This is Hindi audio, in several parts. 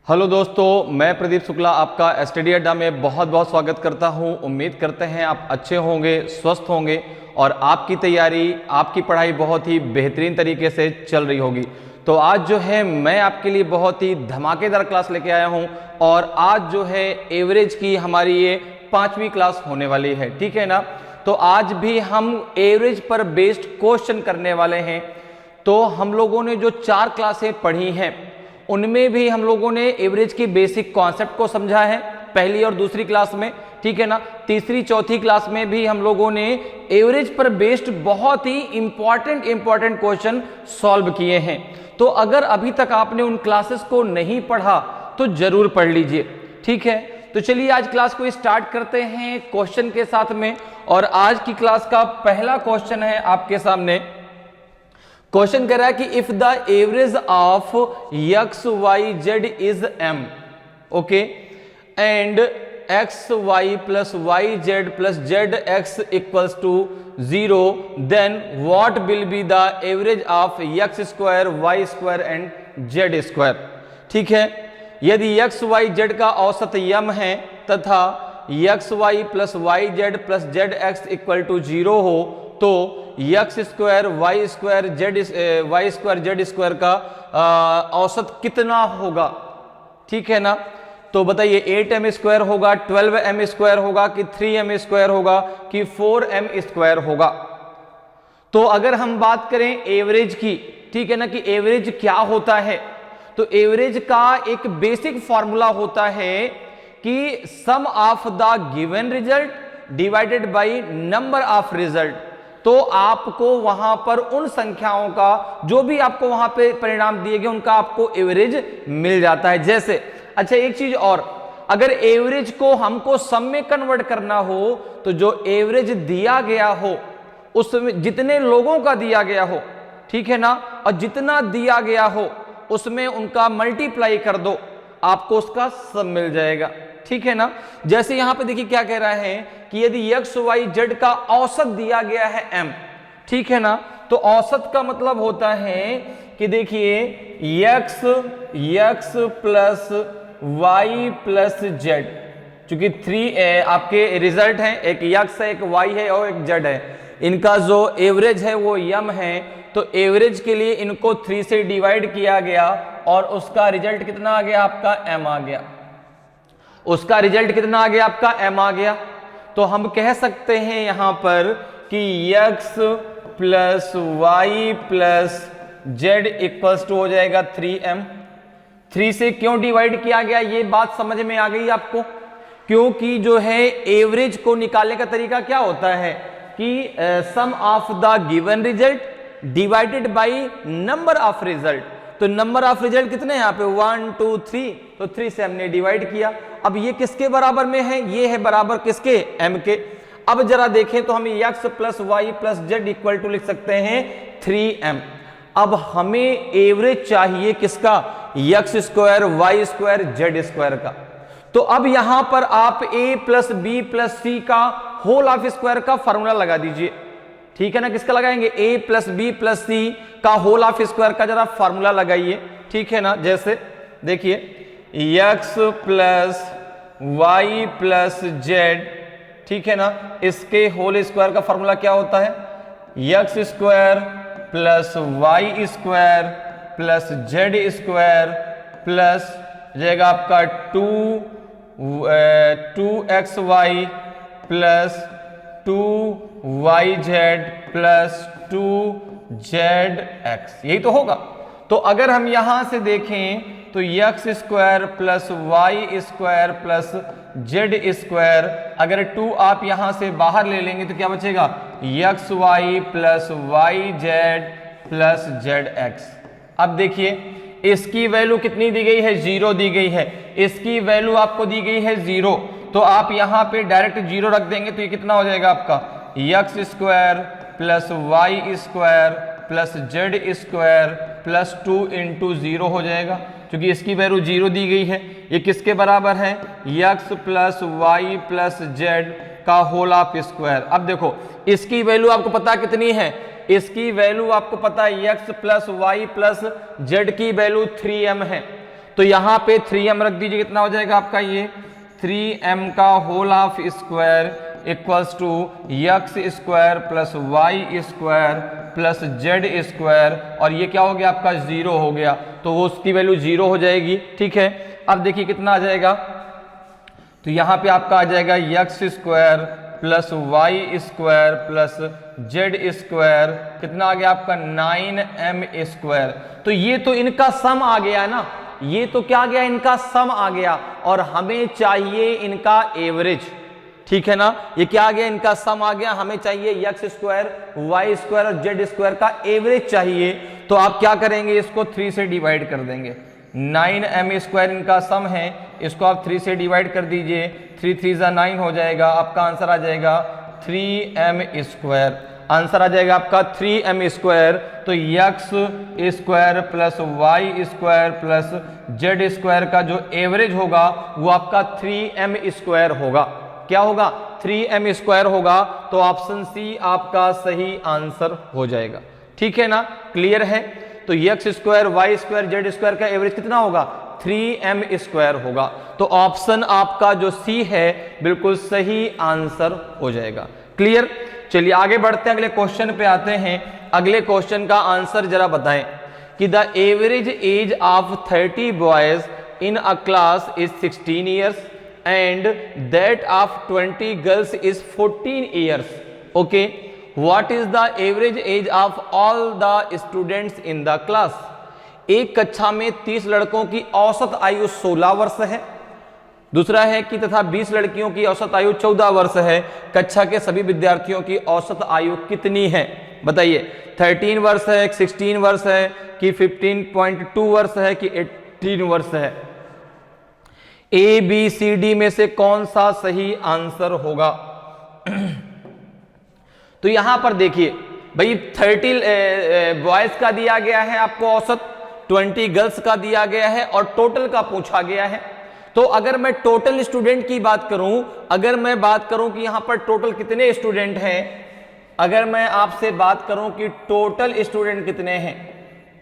हेलो दोस्तों, मैं प्रदीप शुक्ला आपका स्टडी अड्डा में बहुत बहुत स्वागत करता हूं। उम्मीद करते हैं आप अच्छे होंगे, स्वस्थ होंगे और आपकी तैयारी, आपकी पढ़ाई बहुत ही बेहतरीन तरीके से चल रही होगी। तो आज जो है मैं आपके लिए बहुत ही धमाकेदार क्लास लेके आया हूं और आज जो है एवरेज की हमारी ये 5वीं क्लास होने वाली है, ठीक है ना। तो आज भी हम एवरेज पर बेस्ड क्वेश्चन करने वाले हैं। तो हम लोगों ने जो 4 क्लासें पढ़ी हैं उनमें भी हम लोगों ने एवरेज की बेसिक कॉन्सेप्ट को समझा है, पहली और दूसरी क्लास में, ठीक है ना। तीसरी चौथी क्लास में भी हम लोगों ने एवरेज पर बेस्ड बहुत ही इंपॉर्टेंट क्वेश्चन सॉल्व किए हैं। तो अगर अभी तक आपने उन क्लासेस को नहीं पढ़ा तो जरूर पढ़ लीजिए, ठीक है। तो चलिए आज क्लास को स्टार्ट करते हैं क्वेश्चन के साथ में। और आज की क्लास का पहला क्वेश्चन है आपके सामने। क्वेश्चन कह रहा है कि if the average of X Y Z is M, okay, and X Y plus Y Z plus Z X equals to 0, then what will be the average of X square Y square and Z square. ठीक है, यदि एक्स वाई जेड का औसत यम है तथा X Y plus Y Z plus Z X equal to 0 हो तो x square Y square Z square का औसत कितना होगा, ठीक है ना। तो बताइए 8m स्क्वायर होगा, 12m स्क्वायर होगा कि 3m स्क्वायर होगा कि 4m स्क्वायर होगा। तो अगर हम बात करें एवरेज की, ठीक है ना, कि एवरेज क्या होता है, तो एवरेज का एक बेसिक फॉर्मूला होता है कि sum of the given result divided by number of result. तो आपको वहां पर उन संख्याओं का जो भी आपको वहां पे परिणाम दिए गए उनका आपको एवरेज मिल जाता है। जैसे अच्छा एक चीज और, अगर एवरेज को हमको सम में कन्वर्ट करना हो तो जो एवरेज दिया गया हो उसमें जितने लोगों का दिया गया हो, ठीक है ना, और जितना दिया गया हो उसमें उनका मल्टीप्लाई कर दो, आपको उसका सम मिल जाएगा, ठीक है ना। जैसे यहां पे देखिए क्या कह रहा है कि यदि एक्स वाई जेड का औसत दिया गया है m, ठीक है ना, तो औसत का मतलब होता है कि देखिए x plus Y plus Z, चूंकि 3 आपके रिजल्ट हैं, एक x है, एक y है और एक z है, इनका जो एवरेज है वो m है। तो एवरेज के लिए इनको 3 से डिवाइड किया गया और उसका रिजल्ट कितना आ गया, आपका m आ गया। उसका रिजल्ट कितना आ गया, आपका m आ गया। तो हम कह सकते हैं यहां पर कि x plus Y plus Z equals to हो जाएगा 3m। 3 से क्यों डिवाइड किया गया ये बात समझ में आ गई आपको, क्योंकि जो है एवरेज को निकालने का तरीका क्या होता है कि sum of the given result divided by number of result. तो नंबर ऑफ रिजल्ट कितने हैं यहाँ पे 1 2 3, तो 3 से हमने डिवाइड किया। अब ये किसके बराबर में है, ये है बराबर किसके, m के। अब जरा देखें तो हम x plus Y plus Z equal to लिख सकते हैं 3m। अब हमें एवरेज चाहिए किसका, x square Y square Z square का। तो अब यहां पर आप a plus b plus c का होल ऑफ स्क्वायर का फॉर्मूला लगा दीजिए, ठीक है ना। किसका लगाएंगे, a plus b plus c का होल ऑफ स्क्वायर का जरा फॉर्मूला लगाइए, ठीक है ना। जैसे देखिए x plus Y plus z, ठीक है ना, इसके होल स्क्वायर का फॉर्मूला क्या होता है, x square plus y square plus z square plus जाएगा आपका 2xy plus 2yz plus 2zx, यही तो होगा। तो अगर हम यहां से देखें तो x square plus y square plus z square, अगर 2 आप यहां से बाहर ले लेंगे तो क्या बचेगा, x Y plus Y Z plus Z x. अब देखिए इसकी वैल्यू कितनी दी गई है, 0 दी गई है, इसकी वैल्यू आपको दी गई है 0, तो आप यहां पे डायरेक्ट 0 रख देंगे तो ये कितना हो जाएगा आपका, x square plus y square plus z square plus 2 into 0 हो जाएगा, क्योंकि इसकी वैल्यू 0 दी गई है। ये किसके बराबर है, x plus Y plus z का होल ऑफ स्क्वायर। अब देखो इसकी वैल्यू आपको पता कितनी है, इसकी वैल्यू आपको पता है x plus Y plus z की वैल्यू 3m है। तो यहाँ पे 3m रख दीजिए, कितना हो जाएगा आपका ये 3m का whole half square equals to x square plus y square plus z square, और ये क्या हो गया आपका 0 हो गया, तो वो उसकी वैल्यू 0 हो जाएगी। ठीक है, अब देखिए कितना आ जाएगा, तो यहाँ पे आपका आ जाएगा x square plus y square plus z square, कितना आ गया आपका 9m स्क्वायर। तो ये तो इनका सम आ गया ना, ये तो क्या आ गया, इनका सम आ गया, और हमें चाहिए इनका एवरेज। ठीक है ना, ये क्या आ गया, इनका सम आ गया, हमें चाहिए एक्स स्क्वायर वाई स्क्वायर और जेड स्क्वायर का एवरेज चाहिए। तो आप क्या करेंगे, इसको 3 से डिवाइड कर देंगे। 9m स्क्वायर इनका सम है, इसको आप 3 से डिवाइड कर दीजिए, 3 3 9 हो जाएगा, आपका आंसर आ जाएगा 3m स्क्वायर। आंसर आ जाएगा आपका 3m स्क्वायर। तो x square plus y square plus z square का जो एवरेज होगा वो आपका 3m स्क्वायर होगा। क्या होगा, 3m स्क्वायर होगा। तो ऑप्शन सी आपका सही आंसर हो जाएगा। ठीक है ना, क्लियर है। तो x square Y square Z square का एवरेज कितना होगा, 3m स्क्वायर होगा। तो ऑप्शन आपका जो सी है बिल्कुल सही आंसर हो जाएगा। क्लियर, चलिए आगे बढ़ते हैं, अगले क्वेश्चन पे आते हैं। अगले क्वेश्चन का आंसर जरा बताएं कि the average age of 30 boys in a class is 16 years and that of 20 girls is 14 years. Okay, what is the average age of all the students in the class. एक कक्षा में 30 लड़कों की औसत आयु 16 वर्ष है। दूसरा है कि तथा 20 लड़कियों की औसत आयु 14 वर्ष है। कक्षा के सभी विद्यार्थियों की औसत आयु कितनी है, बताइए। 13 वर्ष है, 16 वर्ष है कि 15.2 वर्ष है कि 18 वर्ष है। ए बी सी डी में से कौन सा सही आंसर होगा। तो यहां पर देखिए भाई 30 बॉयज का दिया गया है आपको औसत, 20 गर्ल्स का दिया गया है और टोटल का पूछा गया है। तो अगर मैं टोटल स्टूडेंट की बात करूं, अगर मैं बात करूं कि यहां पर टोटल कितने स्टूडेंट हैं, अगर मैं आपसे बात करूं कि टोटल स्टूडेंट कितने हैं,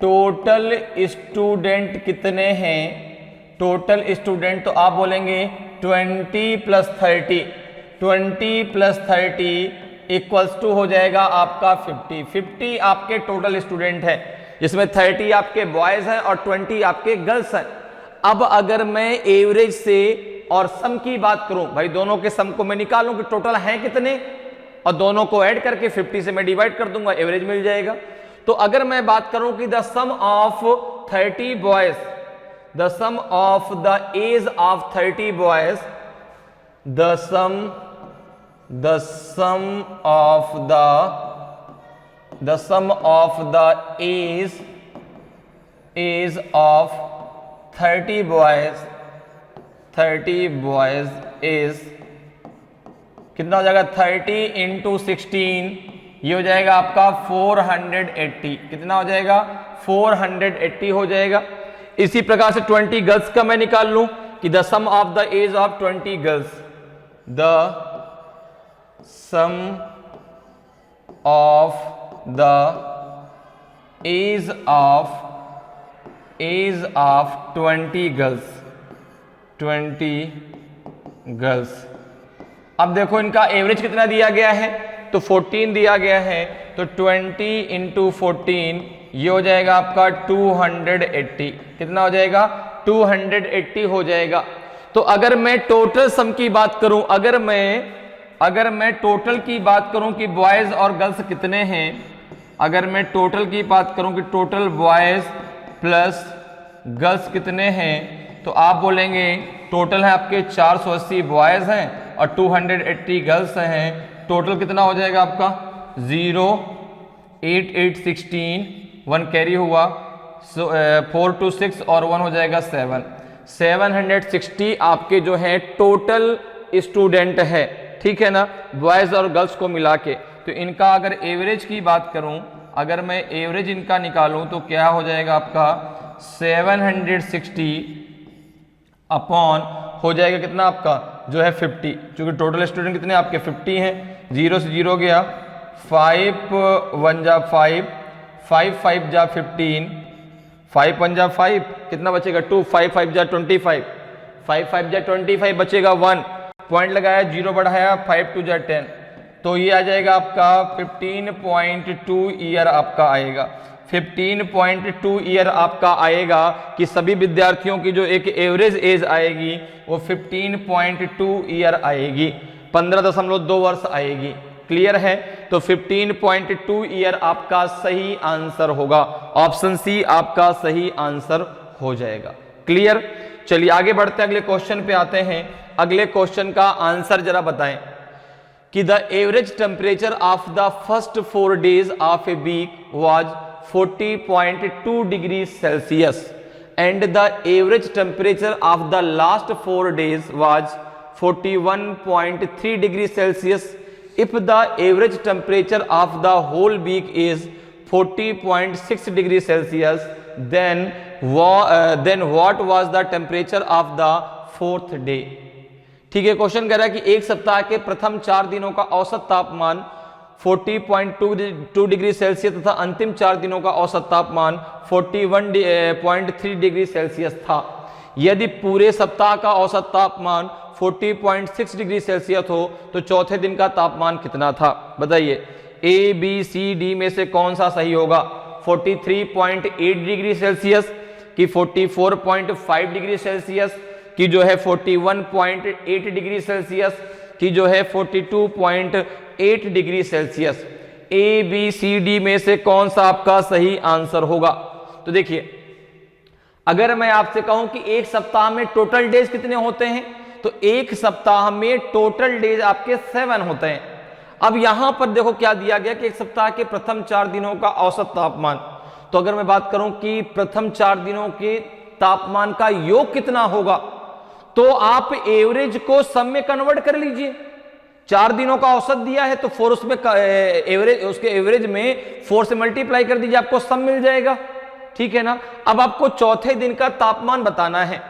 टोटल स्टूडेंट कितने हैं, टोटल स्टूडेंट तो आप बोलेंगे 20 प्लस 30, 20 प्लस 30 इक्वल्स टू हो जाएगा आपका 50। 50 आपके टोटल स्टूडेंट है, जिसमें 30 आपके बॉयज हैं और 20 आपके गर्ल्स हैं। अब अगर मैं एवरेज से और सम की बात करूं, भाई दोनों के सम को मैं निकालूं कि टोटल हैं कितने, और दोनों को ऐड करके 50 से मैं डिवाइड कर दूंगा, एवरेज मिल जाएगा। तो अगर मैं बात करूं कि the sum of 30 boys, the sum of the age of 30 boys, the sum of the age of 30 boys is कितना हो जाएगा, 30 इंटू 16, ये हो जाएगा आपका 480। कितना हो जाएगा, 480 हो जाएगा। इसी प्रकार से 20 गर्ल्स का मैं निकाल लूं कि the sum of the age of 20 girls, the sum of the age of 20 girls. अब देखो इनका एवरेज कितना दिया गया है, तो 14 दिया गया है, तो 20 इंटू 14 ये हो जाएगा आपका 280। कितना हो जाएगा, 280 हो जाएगा। तो अगर मैं टोटल सम की बात करूं, अगर मैं टोटल की बात करूं कि बॉयज और गर्ल्स कितने हैं, अगर मैं टोटल की बात करूं कि टोटल बॉयज प्लस गर्ल्स कितने हैं, तो आप बोलेंगे टोटल है आपके 480 बॉयज हैं और 280 गर्ल्स हैं। टोटल कितना हो जाएगा आपका 0 8 8 16, 1 कैरी हुआ, 4 2 6 और 1 हो जाएगा 7, 760 आपके जो है टोटल स्टूडेंट है। ठीक है ना, बॉयज और गर्ल्स को मिला के। तो इनका अगर एवरेज की बात करूं, अगर मैं एवरेज इनका निकालूं तो क्या हो जाएगा आपका 760 अपॉन हो जाएगा कितना आपका जो है 50, क्योंकि टोटल स्टूडेंट कितने आपके 50 हैं। 0 से 0 गया, 5 1 जा 5, 5 5 जा 15, 5 पंजा 5, कितना बचेगा 2, 5 5 जा 25, 5 5 जा 25 बचेगा 1, पॉइंट लगाया 0 बढ़ाया 5 2 जा 10, तो ये आ जाएगा आपका 15.2 ईयर आपका आएगा। 15.2 ईयर आपका आएगा कि सभी विद्यार्थियों की जो एक एवरेज एज आएगी वो 15.2 ईयर आएगी, 15.2 वर्ष आएगी। क्लियर है? तो 15.2 ईयर आपका सही आंसर होगा, ऑप्शन सी आपका सही आंसर हो जाएगा। क्लियर? चलिए आगे बढ़ते हैं, अगले क्वेश्चन पे आते हैं। अगले क्वेश्चन का आंसर जरा बताएं कि the average temperature of the first 4 days of a week was 40.2 degree Celsius and the average temperature of the last 4 days was 41.3 degree Celsius. If the average temperature of the whole week is 40.6 degree Celsius, then what was the temperature of the 4th day? ठीक है, क्वेश्चन कह रहा है कि एक सप्ताह के प्रथम 4 दिनों का औसत तापमान 40.2 डिग्री सेल्सियस तथा अंतिम 4 दिनों का औसत तापमान 41.3 डिग्री सेल्सियस था। यदि पूरे सप्ताह का औसत तापमान 40.6 डिग्री सेल्सियस हो तो चौथे दिन का तापमान कितना था? बताइए, ए बी सी डी में से कौन सा सही होगा? 43.8 डिग्री सेल्सियस कि 44.5 डिग्री सेल्सियस कि जो है 41.8 डिग्री सेल्सियस कि जो है 42.8 degree Celsius? A B C D में से कौन सा आपका सही आंसर होगा? तो देखिए, अगर मैं आपसे कहूं कि एक सप्ताह में टोटल डेज कितने होते हैं, तो एक सप्ताह में टोटल डेज आपके 7 होते हैं। अब यहां पर देखो क्या दिया गया कि एक सप्ताह के प्रथम 4 दिनों का औसत तापमान, तो अगर मैं बात करूं कि प्रथम 4 दिनों के तापमान का योग कितना होगा, तो आप एवरेज को सम में कन्वर्ट कर लीजिए। 4 दिनों का औसत दिया है तो 4 उसमें एवरेज, उसके एवरेज में 4 से मल्टीप्लाई कर दीजिए, आपको सम मिल जाएगा। ठीक है ना? अब आपको चौथे दिन का तापमान बताना है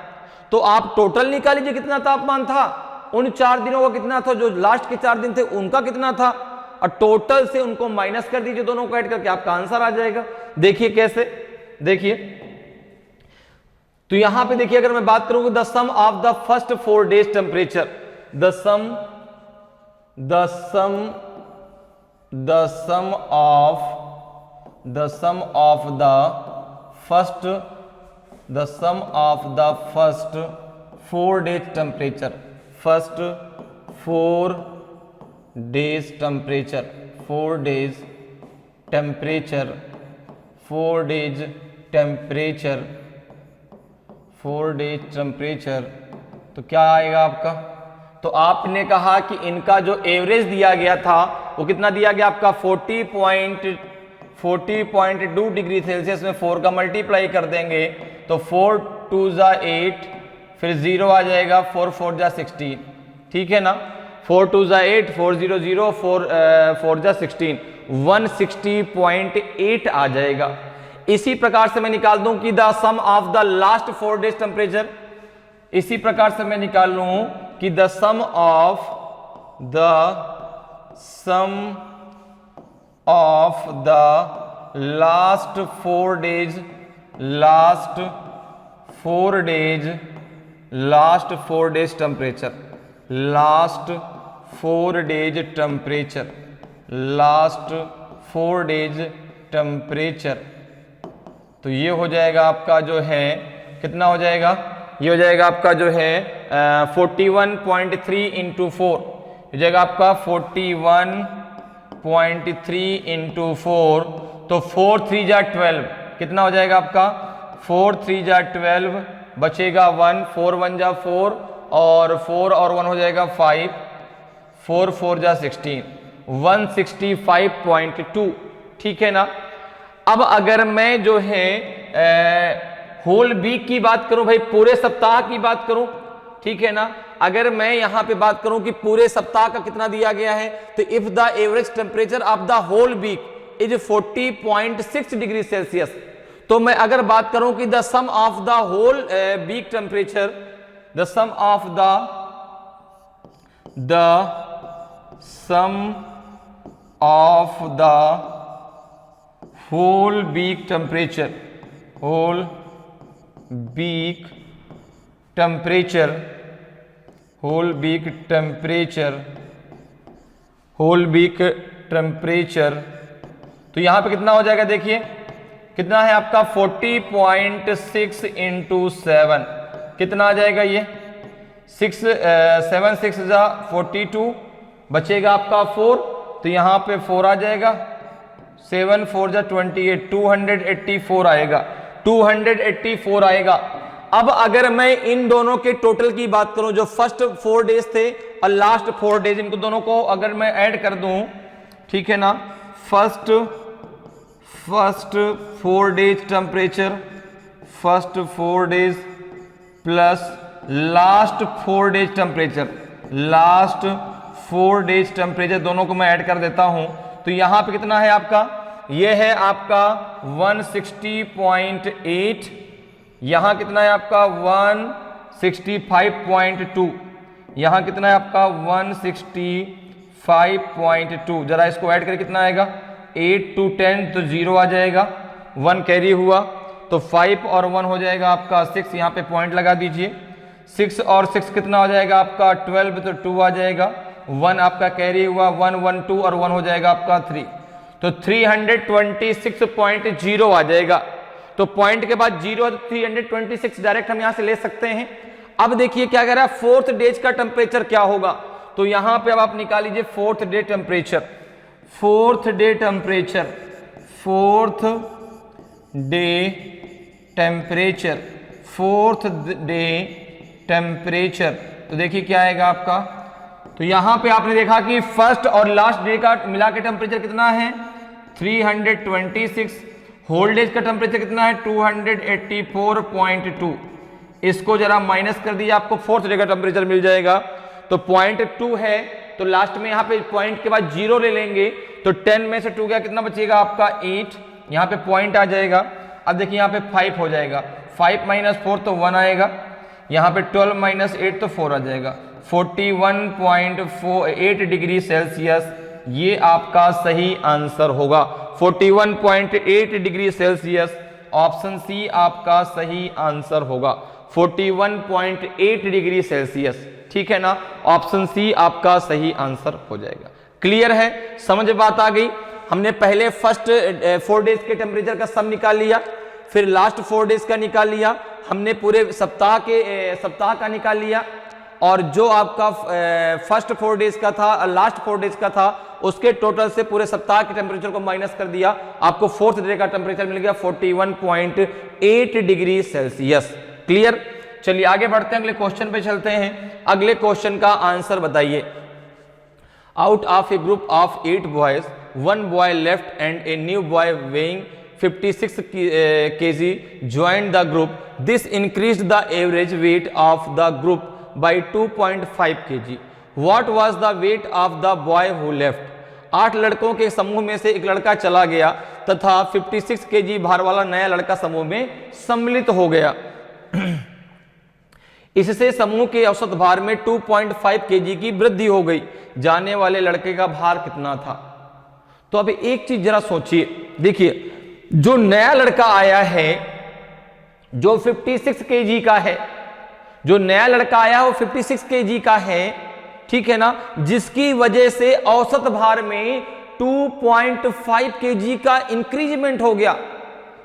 तो आप टोटल निकाल लीजिए कितना तापमान था, उन 4 दिनों का कितना था, जो लास्ट के 4 दिन थे उनका कितना था, और टोटल से उनको माइनस कर दीजिए, दोनों को ऐड करके आपका आंसर आ जाएगा। देखिए कैसे, देखिए तो यहां पे देखिए, अगर मैं बात करूं the sum of the first 4 days temperature, the sum of the first 4 days temperature, first 4 days temperature, 4 days temperature, 4 days temperature, 4 days temperature, तो क्या आएगा आपका? तो आपने कहा कि इनका जो एवरेज दिया गया था वो कितना दिया गया आपका 40.2 डिग्री सेल्सियस में 4 का मल्टीप्लाई कर देंगे तो 4 2 जा 8, फिर 0 आ जाएगा, 4 4 जा 16। ठीक है ना? 4 2 जा 8, 4 0 0, 4 जा 16, 160.8 आ जाएगा। इसी प्रकार से मैं निकाल दूं कि the sum of the last 4 days temperature, इसी प्रकार से मैं निकाल लूं कि the sum of the last 4 days temperature, last 4 days temperature, तो ये हो जाएगा आपका जो है, कितना हो जाएगा? ये हो जाएगा आपका जो है 41.3 इंटू 4, हो जाएगा आपका 41.3 इंटू 4, तो 4 3 जा 12, कितना हो जाएगा आपका? 4 3 जा 12, बचेगा 1, 4 1 जा 4 और 4 और 1 हो जाएगा 5, 4 4 जा 16, 165.2। ठीक है ना? अब अगर मैं जो है होल वीक की बात करूं, भाई पूरे सप्ताह की बात करूं, ठीक है ना, अगर मैं यहां पे बात करूं कि पूरे सप्ताह का कितना दिया गया है, तो if the average temperature of the whole week is 40.6 degree Celsius, तो मैं अगर बात करूं कि the sum of the whole week temperature, the sum of the whole week temperature, whole week temperature, whole week temperature, whole week temperature, तो यहां पे कितना हो जाएगा, देखिए कितना है आपका 40.6 इंटू 7, कितना आ जाएगा ये 6 7 6 जा 42, बचेगा आपका 4, तो यहां पे 4 आ जाएगा, 7 4 जा 28, 284 आएगा, 284 आएगा। अब अगर मैं इन दोनों के टोटल की बात करूं, जो फर्स्ट 4 डेज थे और लास्ट 4 डेज, इनको दोनों को अगर मैं ऐड कर दूं, ठीक है ना, first 4 days temperature, first 4 days plus last 4 days temperature, last 4 days temperature, दोनों को मैं ऐड कर देता हूं, तो यहां पे कितना है आपका, यह है आपका 160.8, यहां कितना है आपका 165.2, यहां कितना है आपका 165.2, जरा इसको ऐड करके कितना आएगा 8 to 10, तो 0 आ जाएगा, 1 कैरी हुआ, तो 5 और 1 हो जाएगा आपका 6, यहां पे पॉइंट लगा दीजिए, 6 और 6 कितना हो जाएगा आपका 12, तो 2 आ जाएगा, 1 आपका कैरी हुआ, 1 1 2 और 1 हो जाएगा आपका 3, तो 326.0 आ जाएगा, तो पॉइंट के बाद 0 तो 326 डायरेक्ट हम यहां से ले सकते हैं। अब देखिए क्या कह रहा है, 4th डेज का टेम्परेचर क्या होगा, तो यहां पे अब आप निकाल लीजिए 4th day temperature, 4th day temperature, 4th day temperature, 4th day temperature, तो देखिए क्या आएगा आपका, तो यहां पे आपने देखा कि फर्स्ट और लास्ट डे का मिला के टेम्परेचर कितना है 326, होल डेज का टेम्परेचर कितना है 284.2, इसको जरा माइनस कर दिया, आपको 4th डे का टेम्परेचर मिल जाएगा, तो 0.2 है, तो लास्ट में यहाँ पे पॉइंट के बाद 0 ले लेंगे, तो 10 में से 2 गया, कितना बचेगा आपका 8, यहाँ पे पॉइंट आ जाएगा। अब देखिए यहाँ पे 5 हो जाएगा, 5 माइनस 4 तो 1 आएगा, यहाँ पे 12 माइनस 8 तो 4 आ जाएगा, 41.8 डिग्री सेल्सियस, ये आपका सही आंसर होगा, 41.8 डिग्री सेल्सियस, ऑप्शन सी आपका सही आंसर होगा, 41.8 डिग्री सेल्सियस, ठीक है ना, ऑप्शन सी आपका सही आंसर हो जाएगा। क्लियर है, समझ बात आ गई। हमने पहले फर्स्ट 4 डेज के टेम्परेचर का सम निकाल लिया, फिर लास्ट 4 डेज का निकाल लिया, हमने पूरे सप्ताह का निकाल लिया, और जो आपका फर्स्ट 4 डेज का था, लास्ट 4 डेज का था, उसके टोटल से पूरे सप्ताह के टेम्परेचर को माइनस कर दिया, आपको 4th डे का टेम्परेचर मिल गया 41.8 डिग्री सेल्सियस। क्लियर, चलिए आगे बढ़ते हैं, अगले क्वेश्चन पे चलते हैं। अगले क्वेश्चन का आंसर बताइए। Out of A group of 8 boys, 1 boy left and a new boy weighing 56 kg joined the group. This increased the average weight of the group by 2.5 kg. What was the weight of the boy who left? 8 लड़कों के समूह में से एक लड़का चला गया तथा 56 kg भार वाला नया लड़का समूह में सम्मिलित हो गया। इससे समूह के औसत भार में 2.5 kg की वृद्धि हो गई। जाने वाले लड़के का भार कितना था? तो अब एक चीज जरा सोचिए, देखिए जो नया लड़का आया है जो 56 kg का है, जो नया लड़का आया है वो 56 kg का है, ठीक है ना, जिसकी वजह से औसत भार में 2.5 kg का इंक्रीजमेंट हो गया।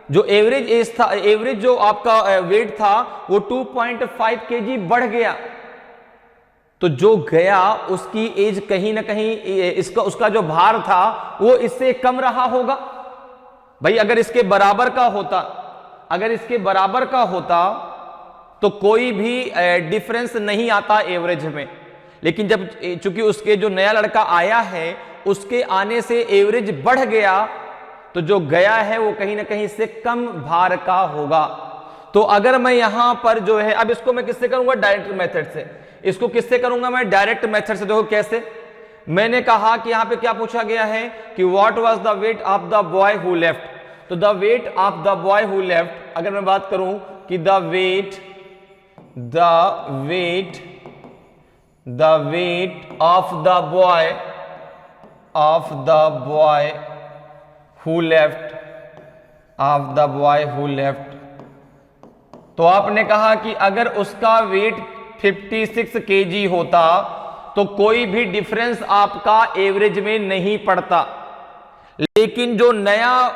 जो एवरेज एज था, एवरेज जो आपका वेट था वो 2.5 kg बढ़ गया। तो जो गया उसकी एज कहीं ना कहीं उसका जो भार था वो इससे कम रहा होगा। भाई अगर इसके बराबर का होता, तो कोई भी डिफरेंस नहीं आता एवरेज में, लेकिन जब चूंकि उसके जो नया लड़का आया है उसके आने से एवरेज बढ़ गया, तो जो गया है वो कहीं ना कहीं इससे कम भार का होगा। तो अगर मैं यहां पर जो है, अब इसको मैं किससे करूंगा? डायरेक्ट मेथड से। इसको किससे करूंगा मैं? डायरेक्ट मेथड से। देखो कैसे, मैंने कहा कि यहां पे क्या पूछा गया है कि what was the weight of the boy who left. तो the weight of the boy who left, अगर मैं बात करूं कि the weight of the boy who left, तो आपने कहा कि अगर उसका वेट 56 केजी होता तो कोई भी डिफरेंस आपका एवरेज में नहीं पड़ता, लेकिन जो नया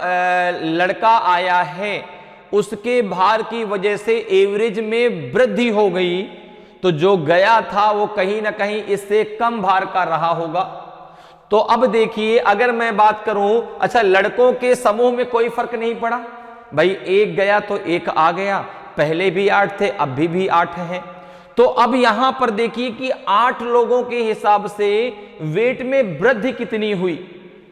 लड़का आया है उसके भार की वजह से एवरेज में वृद्धि हो गई, तो जो गया था वो कहीं ना कहीं इससे कम भार का रहा होगा। तो अब देखिए, अगर मैं बात करूं, अच्छा लड़कों के समूह में कोई फर्क नहीं पड़ा भाई, एक गया तो एक आ गया, पहले भी 8 थे अभी भी 8 हैं। तो अब यहां पर देखिए कि 8 लोगों के हिसाब से वेट में वृद्धि कितनी हुई,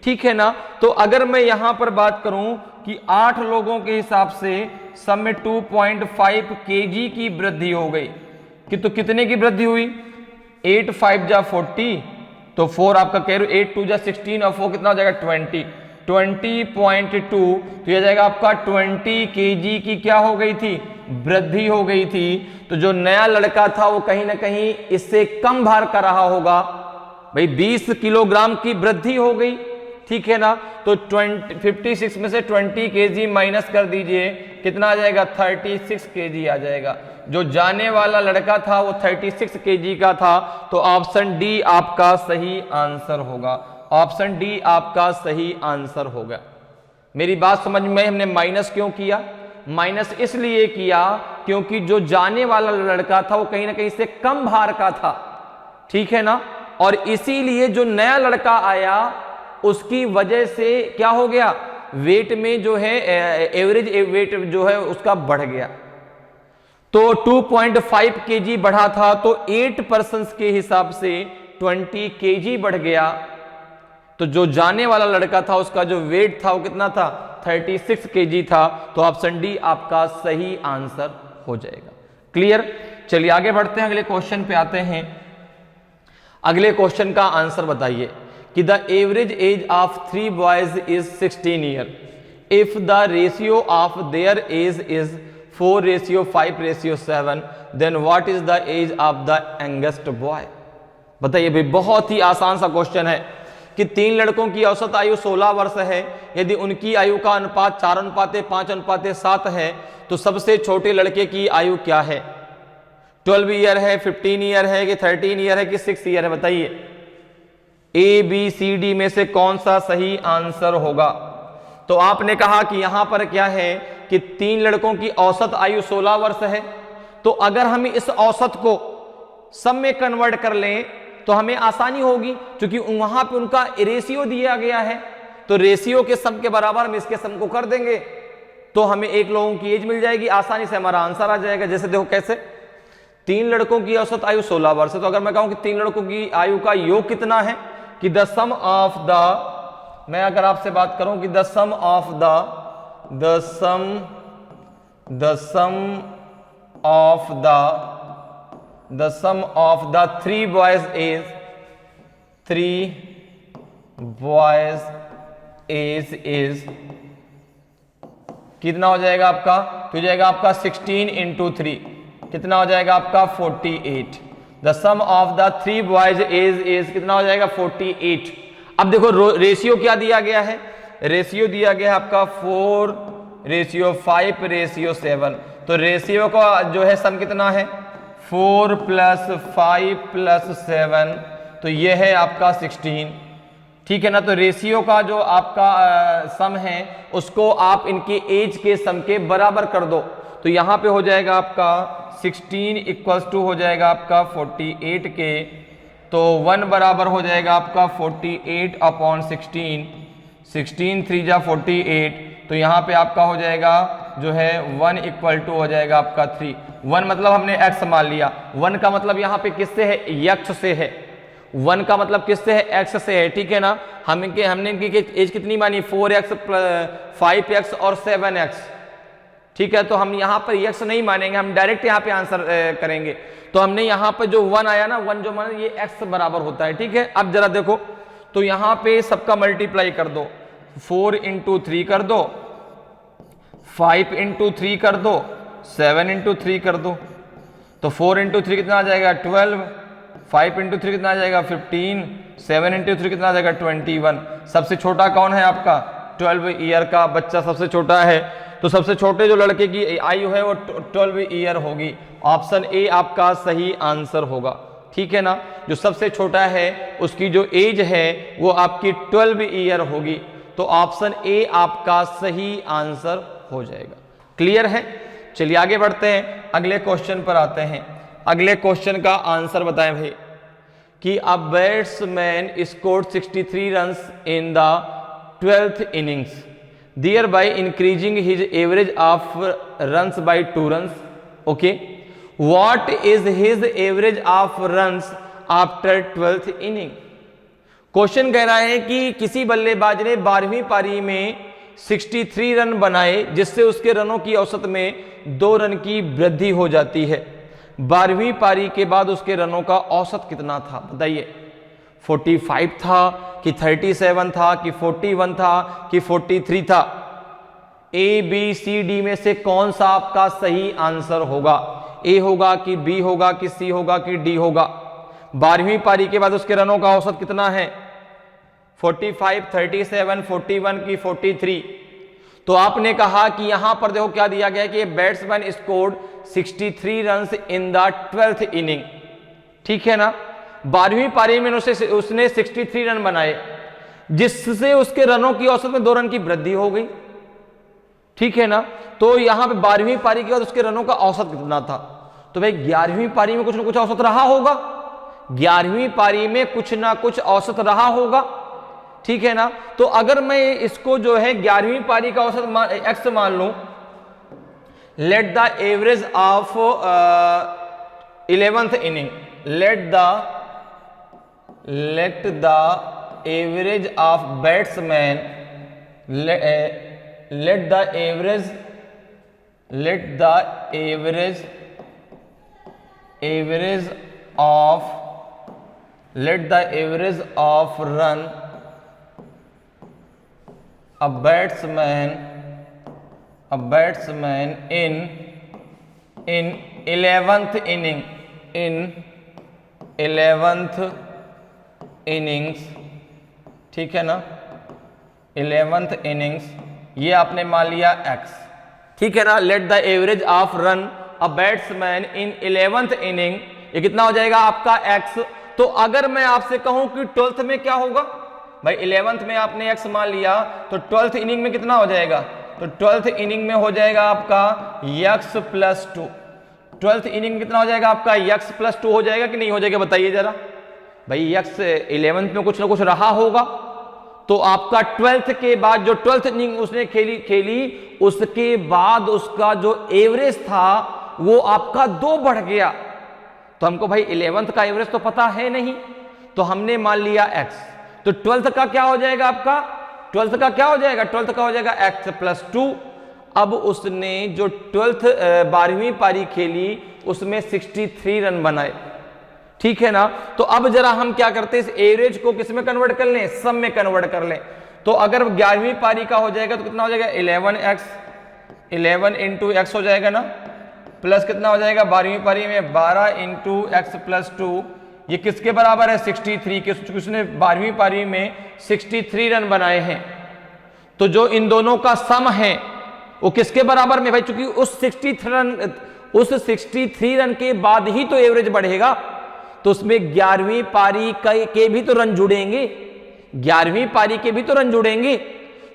ठीक है ना। तो अगर मैं यहां पर बात करूं कि 8 लोगों के हिसाब से सब में 2.5 केजी की वृद्धि हो गई, कि तो कितने की वृद्धि हुई, 8 5 जा 40, तो 4 आपका कह रहे 8 2 जा 16 और 4 कितना हो जाएगा 20.2, तो यह जाएगा आपका 20 केजी की क्या हो गई थी, वृद्धि हो गई थी। तो जो नया लड़का था वो कहीं ना कहीं इससे कम भार का रहा होगा भाई, 20 किलोग्राम की वृद्धि हो गई, ठीक है ना। तो 56 में से 20 केजी माइनस कर दीजिए, कितना आ जाएगा 36 केजी आ जाएगा। जो जाने वाला लड़का था वो 36 केजी का था, तो ऑप्शन डी आपका सही आंसर होगा। ऑप्शन डी आपका सही आंसर होगा। मेरी बात समझ में, हमने माइनस क्यों किया, माइनस इसलिए किया क्योंकि जो जाने वाला लड़का था वो कहीं ना कहीं से कम भार का था, ठीक है ना, और इसीलिए जो नया लड़का आया उसकी वजह से क्या हो गया, वेट में जो है एवरेज वेट जो है उसका बढ़ गया। तो 2.5 केजी बढ़ा था, तो 8 पर्सन्स के हिसाब से 20 केजी बढ़ गया। तो जो जाने वाला लड़का था उसका जो वेट था वो कितना था, 36 केजी था। तो ऑप्शन डी आपका सही आंसर हो जाएगा। क्लियर। चलिए आगे बढ़ते हैं, अगले क्वेश्चन पे आते हैं। अगले क्वेश्चन का आंसर बताइए कि the average age of 3 boys is 16 year if the ratio of their age is 4:5:7, then what is the age of the youngest boy. बताइए भाई, बहुत ही आसान सा क्वेश्चन है कि 3 लड़कों की औसत आयु 16 वर्ष है, यदि उनकी आयु का अनुपात 4:5:7 है, तो सबसे छोटे लड़के की आयु क्या है, 12 ईयर है, 15 ईयर है कि 13 ईयर है कि 6 ईयर है। बताइए ए बी सी डी में से कौन सा सही आंसर होगा। तो आपने कहा कि यहां पर क्या है कि 3 लड़कों की औसत आयु 16 वर्ष है, तो अगर हम इस औसत को सब में कन्वर्ट कर लें तो हमें आसानी होगी, क्योंकि वहां पे उनका रेशियो दिया गया है, तो रेशियो के सम के बराबर हम इसके सम को कर देंगे तो हमें 1 लोगों की एज मिल जाएगी, आसानी से हमारा आंसर आ जाएगा। जैसे देखो कैसे, 3 लड़कों की औसत आयु 16 वर्ष है, तो अगर मैं कहूं कि 3 लड़कों की आयु का योग कितना है, कि द सम ऑफ द, मैं अगर आपसे बात करूं कि the sum of the the 3 boys is कितना हो जाएगा आपका, तो हो जाएगा आपका 16 इंटू 3, कितना हो जाएगा आपका 48। The sum of the 3 boys is कितना हो जाएगा 48। अब देखो रेशियो क्या दिया गया है, रेशियो दिया गया है आपका 4:5:7, तो रेशियो का जो है सम कितना है 4 + 5 + 7, तो ये है आपका 16, ठीक है ना। तो रेशियो का जो आपका सम है उसको आप इनके एज के सम के बराबर कर दो, तो यहां पे हो जाएगा आपका 16 = हो जाएगा आपका 48 के, तो 1 बराबर हो जाएगा आपका 48/16, 16 3 जा 48, तो यहाँ पे आपका हो जाएगा जो है 1 = हो जाएगा आपका 3। 1 मतलब हमने x मान लिया, 1 का मतलब यहाँ पे किससे है, x से है, 1 का मतलब किससे है, x से है, ठीक है ना। हमने इनकी एज कितनी मानी, 4x 5x और 7x, ठीक है। तो हम यहाँ पर x नहीं मानेंगे, हम डायरेक्ट यहाँ पे आंसर करेंगे। तो हमने यहाँ पर जो 1 आया ना, 1 जो माना ये x बराबर होता है, ठीक है। अब जरा देखो, तो यहाँ पे सबका मल्टीप्लाई कर दो, 4 × 3 कर दो, 5 × 3 कर दो, 7 × 3 कर दो, तो 4 × 3 कितना आ जाएगा 12, 5 × 3 कितना आ जाएगा 15, 7 × 3 कितना आ जाएगा 21। सबसे छोटा कौन है आपका, 12 ईयर का बच्चा सबसे छोटा है, तो सबसे छोटे जो लड़के की आयु है वो 12 ईयर होगी। ऑप्शन ए आपका सही आंसर होगा, ठीक है ना। जो सबसे छोटा है उसकी जो एज है वो आपकी 12 ईयर होगी, तो ऑप्शन ए आपका सही आंसर हो जाएगा। क्लियर है? चलिए आगे बढ़ते हैं, अगले क्वेश्चन पर आते हैं। अगले क्वेश्चन का आंसर बताएं भाई कि a batsman scored 63 runs in the 12th innings, thereby increasing his average of runs by 2 runs. Okay, what is his average of runs after 12th inning? Question कह रहा है कि किसी बल्लेबाज ने 12वीं पारी में 63 रन बनाए, जिससे उसके रनों की औसत में 2 रन की वृद्धि हो जाती है। 12वीं पारी के बाद उसके रनों का औसत कितना था बताइए? 45 था कि 37 था कि 41 था कि 43 था? ए बी सी डी में से कौन सा आपका सही आंसर होगा? ए होगा कि बी होगा कि सी होगा कि डी होगा? 12वीं पारी के बाद उसके रनों का औसत कितना है? 45, 37, 41 की 43? तो आपने कहा कि यहां पर देखो क्या दिया गया है कि batsman scored 63 runs in the 12th inning, ठीक है ना। 12वीं पारी में उसने 63 रन बनाए, जिससे उसके रनों की औसत में 2 रन की वृद्धि हो गई, ठीक है ना। तो यहां पे 12वीं पारी के बाद उसके रनों का औसत कितना था? तो भाई 11वीं पारी में कुछ ना कुछ औसत रहा होगा, 11वीं पारी में कुछ ना कुछ औसत रहा होगा, ठीक है ना। तो अगर मैं इसको जो है 11वीं पारी का औसत एक्स मान लूं, let the average of 11th inning, let the average of batsman, let the average of run a batsman in 11th inning, innings, ठीक है ना, 11th innings, ये आपने मान लिया x, ठीक है ना। Let the average of run a batsman in 11th inning, ये कितना हो जाएगा आपका x। तो अगर मैं आपसे कहूं कि 12th में क्या होगा भाई, 11th में आपने x मान लिया, तो 12th इनिंग में कितना हो जाएगा? तो 12th इनिंग में हो जाएगा आपका x प्लस 2। 12th इनिंग में कितना हो जाएगा आपका? x प्लस 2 हो जाएगा कि नहीं हो जाएगा बताइए जरा भाई। x 11th में कुछ ना कुछ रहा होगा, तो आपका 12th के बाद जो 12th इनिंग उसने खेली उसके बाद उसका जो एवरेज था वो आपका 2 बढ़ गया। तो हमको भाई 11th का एवरेज तो पता है नहीं, तो हमने मान लिया x। तो 12th का क्या हो जाएगा आपका? 12th का क्या हो जाएगा? 12th का हो जाएगा x प्लस 2। अब उसने जो 12वीं पारी खेली उसमें 63 रन बनाए, ठीक है ना। तो अब जरा हम क्या करते हैं, इस एवरेज को किस में कन्वर्ट कर लें? सम में कन्वर्ट कर लें। तो अगर 11वीं पारी का हो जाएगा तो कितना हो जाएगा? 11 इंटू एक्स हो जाएगा ना, प्लस कितना हो जाएगा 12वीं पारी में? 12 इंटू एक्स प्लस 2। ये किसके बराबर है? 63 के। उसने 12वीं पारी में 63 रन बनाए हैं, तो जो इन दोनों का सम है वो किसके बराबर में भाई? चूंकि उस 63 रन के बाद ही तो एवरेज बढ़ेगा, तो उसमें 11वीं पारी के भी तो रन जुड़ेंगे, 11वीं पारी के भी तो रन जुड़ेंगे।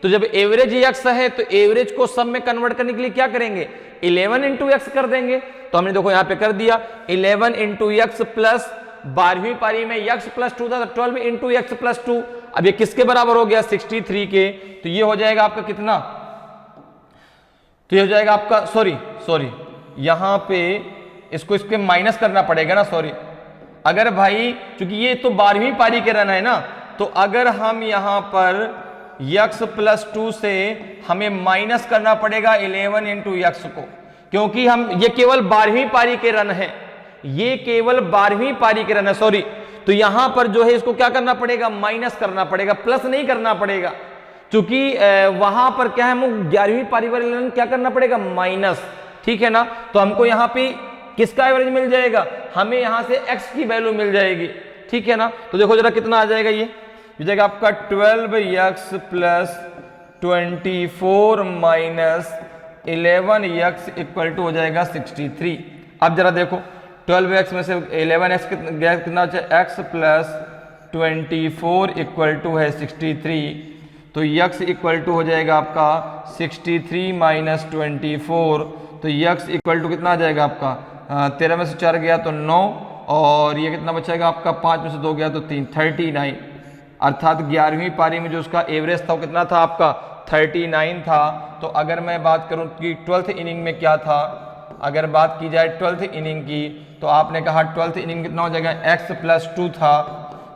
तो जब एवरेज x है तो एवरेज को सम में कन्वर्ट करने के लिए क्या करेंगे? 11 इंटू एक्स कर देंगे। तो हमने देखो यहां पे कर दिया 11 इंटू एक्स प्लस 12वीं पारी में x प्लस 2 था, 12 इंटू एक्स प्लस 2। अब ये किसके बराबर हो गया? 63 के। तो ये हो जाएगा आपका कितना? तो ये हो जाएगा आपका सॉरी यहां पे इसको इसके माइनस करना पड़ेगा ना, सॉरी। अगर भाई चूंकि ये तो 12वीं पारी के रन है ना, तो अगर हम यहां पर x प्लस 2 से हमें माइनस करना पड़ेगा 11 इंटू एक्स को, क्योंकि हम ये केवल 12वीं पारी के रन है, ये केवल 12वीं पारी के रन है, सॉरी। तो यहां पर जो है इसको क्या करना पड़ेगा? माइनस करना पड़ेगा, प्लस नहीं करना पड़ेगा, क्योंकि वहां पर क्या है, हम 11वीं पारी वाले रन क्या करना पड़ेगा? माइनस, ठीक है ना। तो हमको यहां पे किसका एवरेज मिल जाएगा? हमें यहां से x की वैल्यू मिल जाएगी, ठीक है ना। तो देखो जरा कितना आ जाएगा, ये हो जाएगा आपका 12x plus 24 minus 11x equal to हो जाएगा 63। अब जरा देखो 12x में से 11x गया कितना हो जाए x प्लस 24 इक्वल टू है 63, तो x इक्वल टू हो जाएगा आपका 63 माइनस 24, तो x इक्वल टू कितना आ जाएगा आपका 13 में से 4 गया तो 9, और ये कितना बचेगा आपका 5 में से 2 गया तो 3, 39। अर्थात 11वीं पारी में जो उसका एवरेज था वो कितना था आपका 39 था। तो अगर मैं बात करूं कि 12th इनिंग में क्या था, अगर बात की जाए 12th इनिंग की, तो आपने कहा 12th इनिंग कितना हो जाएगा x प्लस 2 था,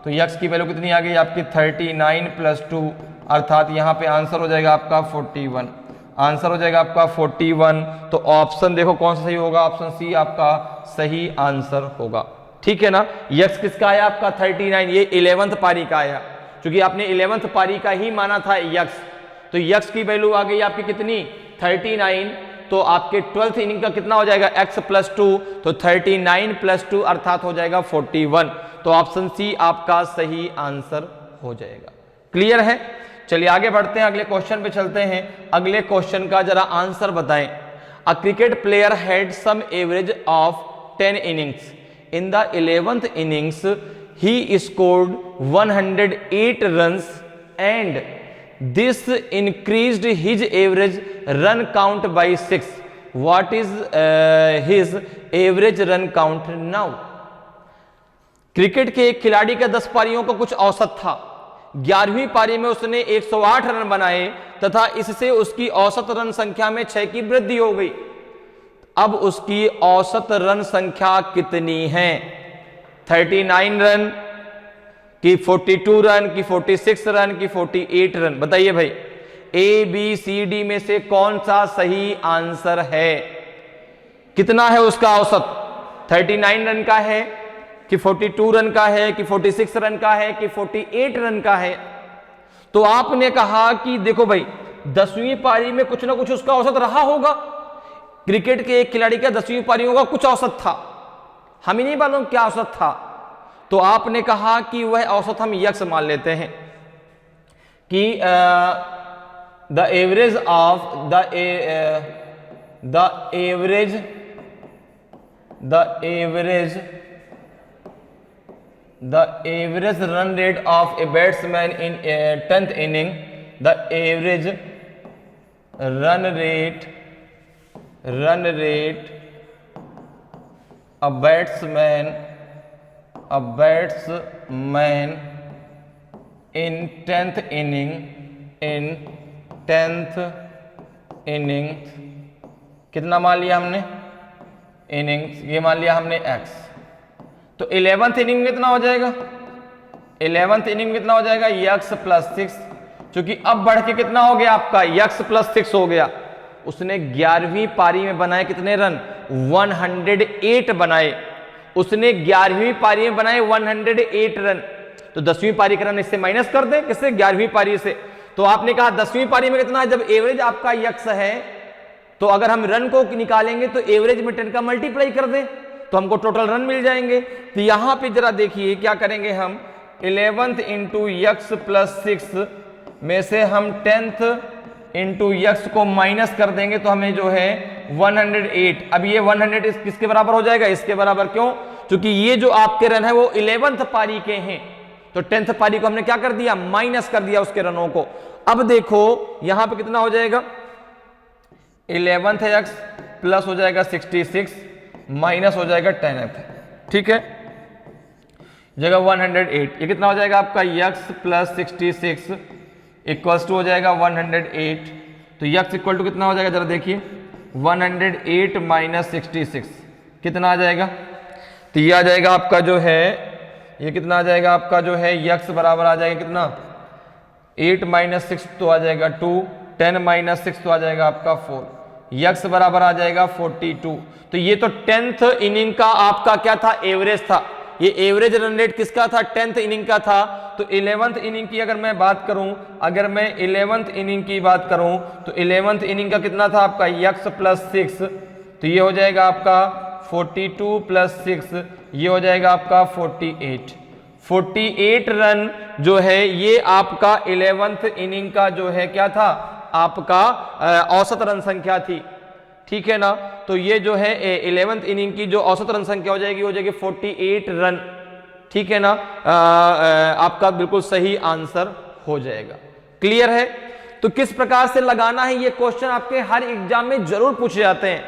तो x की वैल्यू कितनी आ गई आपकी 39 प्लस 2, अर्थात यहाँ पे आंसर हो जाएगा आपका 41, आंसर हो जाएगा आपका 41। तो ऑप्शन देखो कौन सा सही होगा, ऑप्शन सी आपका सही आंसर होगा। ठीक है ना, x किसका आया आपका 39, ये 11th पारी का आया, क्योंकि आपने 11th पारी का ही माना था x, तो x की वैल्यू आ गई आपकी कितनी 39, तो आपके 12th इनिंग का कितना हो जाएगा x प्लस 2, तो 39 प्लस 2 अर्थात हो जाएगा 41, तो ऑप्शन सी आपका सही आंसर हो जाएगा। क्लियर है, चलिए आगे बढ़ते हैं, अगले क्वेश्चन पे चलते हैं। अगले क्वेश्चन का जरा आंसर बताएं। A cricket player had some average of 10 innings, in the 11th innings he scored 108 runs and this increased his average run count by 6. What is his average run count now? Cricket के एक खिलाड़ी का 10 पारियों का कुछ औसत था, 11वीं पारी में उसने 108 रन बनाए तथा इससे उसकी औसत रन संख्या में 6 की वृद्धि हो गई। अब उसकी औसत रन संख्या कितनी है, 39 रन की 42 रन की 46 रन की 48 रन, बताइए भाई ए बी सी डी में से कौन सा सही आंसर है, कितना है उसका औसत, 39 रन का है कि 42 रन का है कि 46 रन का है कि 48 रन का है। तो आपने कहा कि देखो भाई 10वीं पारी में कुछ ना कुछ उसका औसत रहा होगा, क्रिकेट के एक खिलाड़ी का 10वीं पारियों का कुछ औसत था, हमें नहीं मालूम क्या औसत था, तो आपने कहा कि वह औसत हम यक्स मान लेते हैं कि the average of the average run rate of a batsman in a 10th inning, the average run rate a batsman in 10th inning कितना मान लिया हमने, इनिंग्स ये मान लिया हमने x, तो 11th इनिंग कितना हो जाएगा, 11th इनिंग कितना हो जाएगा x प्लस 6, क्योंकि अब बढ़ के कितना हो गया आपका x प्लस 6 हो गया। उसने 11वीं पारी में बनाए कितने रन, 108 बनाए, उसने 11वीं पारी में बनाए 108 रन, तो 10वीं पारी का रन इससे माइनस कर दें, किससे, 11वीं पारी से। तो आपने कहा 10वीं पारी में कितना है, जब एवरेज आपका x है तो अगर हम रन को निकालेंगे तो एवरेज में 10 का मल्टीप्लाई कर दें तो हमको टोटल रन मिल जाएंगे। तो यहां पे जरा देखिए क्या करेंगे हम, 11th इंटू x प्लस 6 में से हम 10th इंटू x को माइनस कर देंगे तो हमें जो है 108, अब ये 108 किसके बराबर हो जाएगा, इसके बराबर, क्यों, क्योंकि ये जो आपके रन है वो 11th पारी के हैं, तो 10th पारी को हमने क्या कर दिया, माइनस कर दिया उसके रनों को। अब देखो यहां पे कितना हो जाएगा, 11th x प्लस हो जाएगा 66 माइनस हो जाएगा 10th, ठीक है, जगह 108, ये कितना हो जाएगा आपका x प्लस 66 इक्वल्स टू हो जाएगा 108, तो x इक्वल टू कितना हो जाएगा, जरा देखिए 108 माइनस 66 कितना आ जाएगा, तो ये आ जाएगा आपका जो है, ये कितना आ जाएगा आपका जो है x बराबर आ जाएगा कितना, 8 माइनस 6 तो आ जाएगा 2, 10 माइनस 6 तो आ जाएगा आपका 4, x बराबर आ जाएगा 42। तो ये तो 10th इनिंग का आपका क्या था, एवरेज था, ये एवरेज रन रेट किसका था, 10th इनिंग का था। तो 11th इनिंग की अगर मैं बात करूं, अगर मैं 11th इनिंग की बात करूं तो 11th इनिंग का कितना था आपका x प्लस 6, तो ये हो जाएगा आपका 42 प्लस 6, ये हो जाएगा आपका 48 रन जो है ये आपका 11th इनिंग का जो है क्या था, आपका औसत रन संख्या थी। ठीक है ना। तो ये जो है 11th इनिंग की जो औसत रन संख्या हो जाएगी 48 रन, ठीक है ना। आपका बिल्कुल सही आंसर हो जाएगा। क्लियर है। तो किस प्रकार से लगाना है ये क्वेश्चन आपके हर एग्जाम में जरूर पूछे जाते हैं,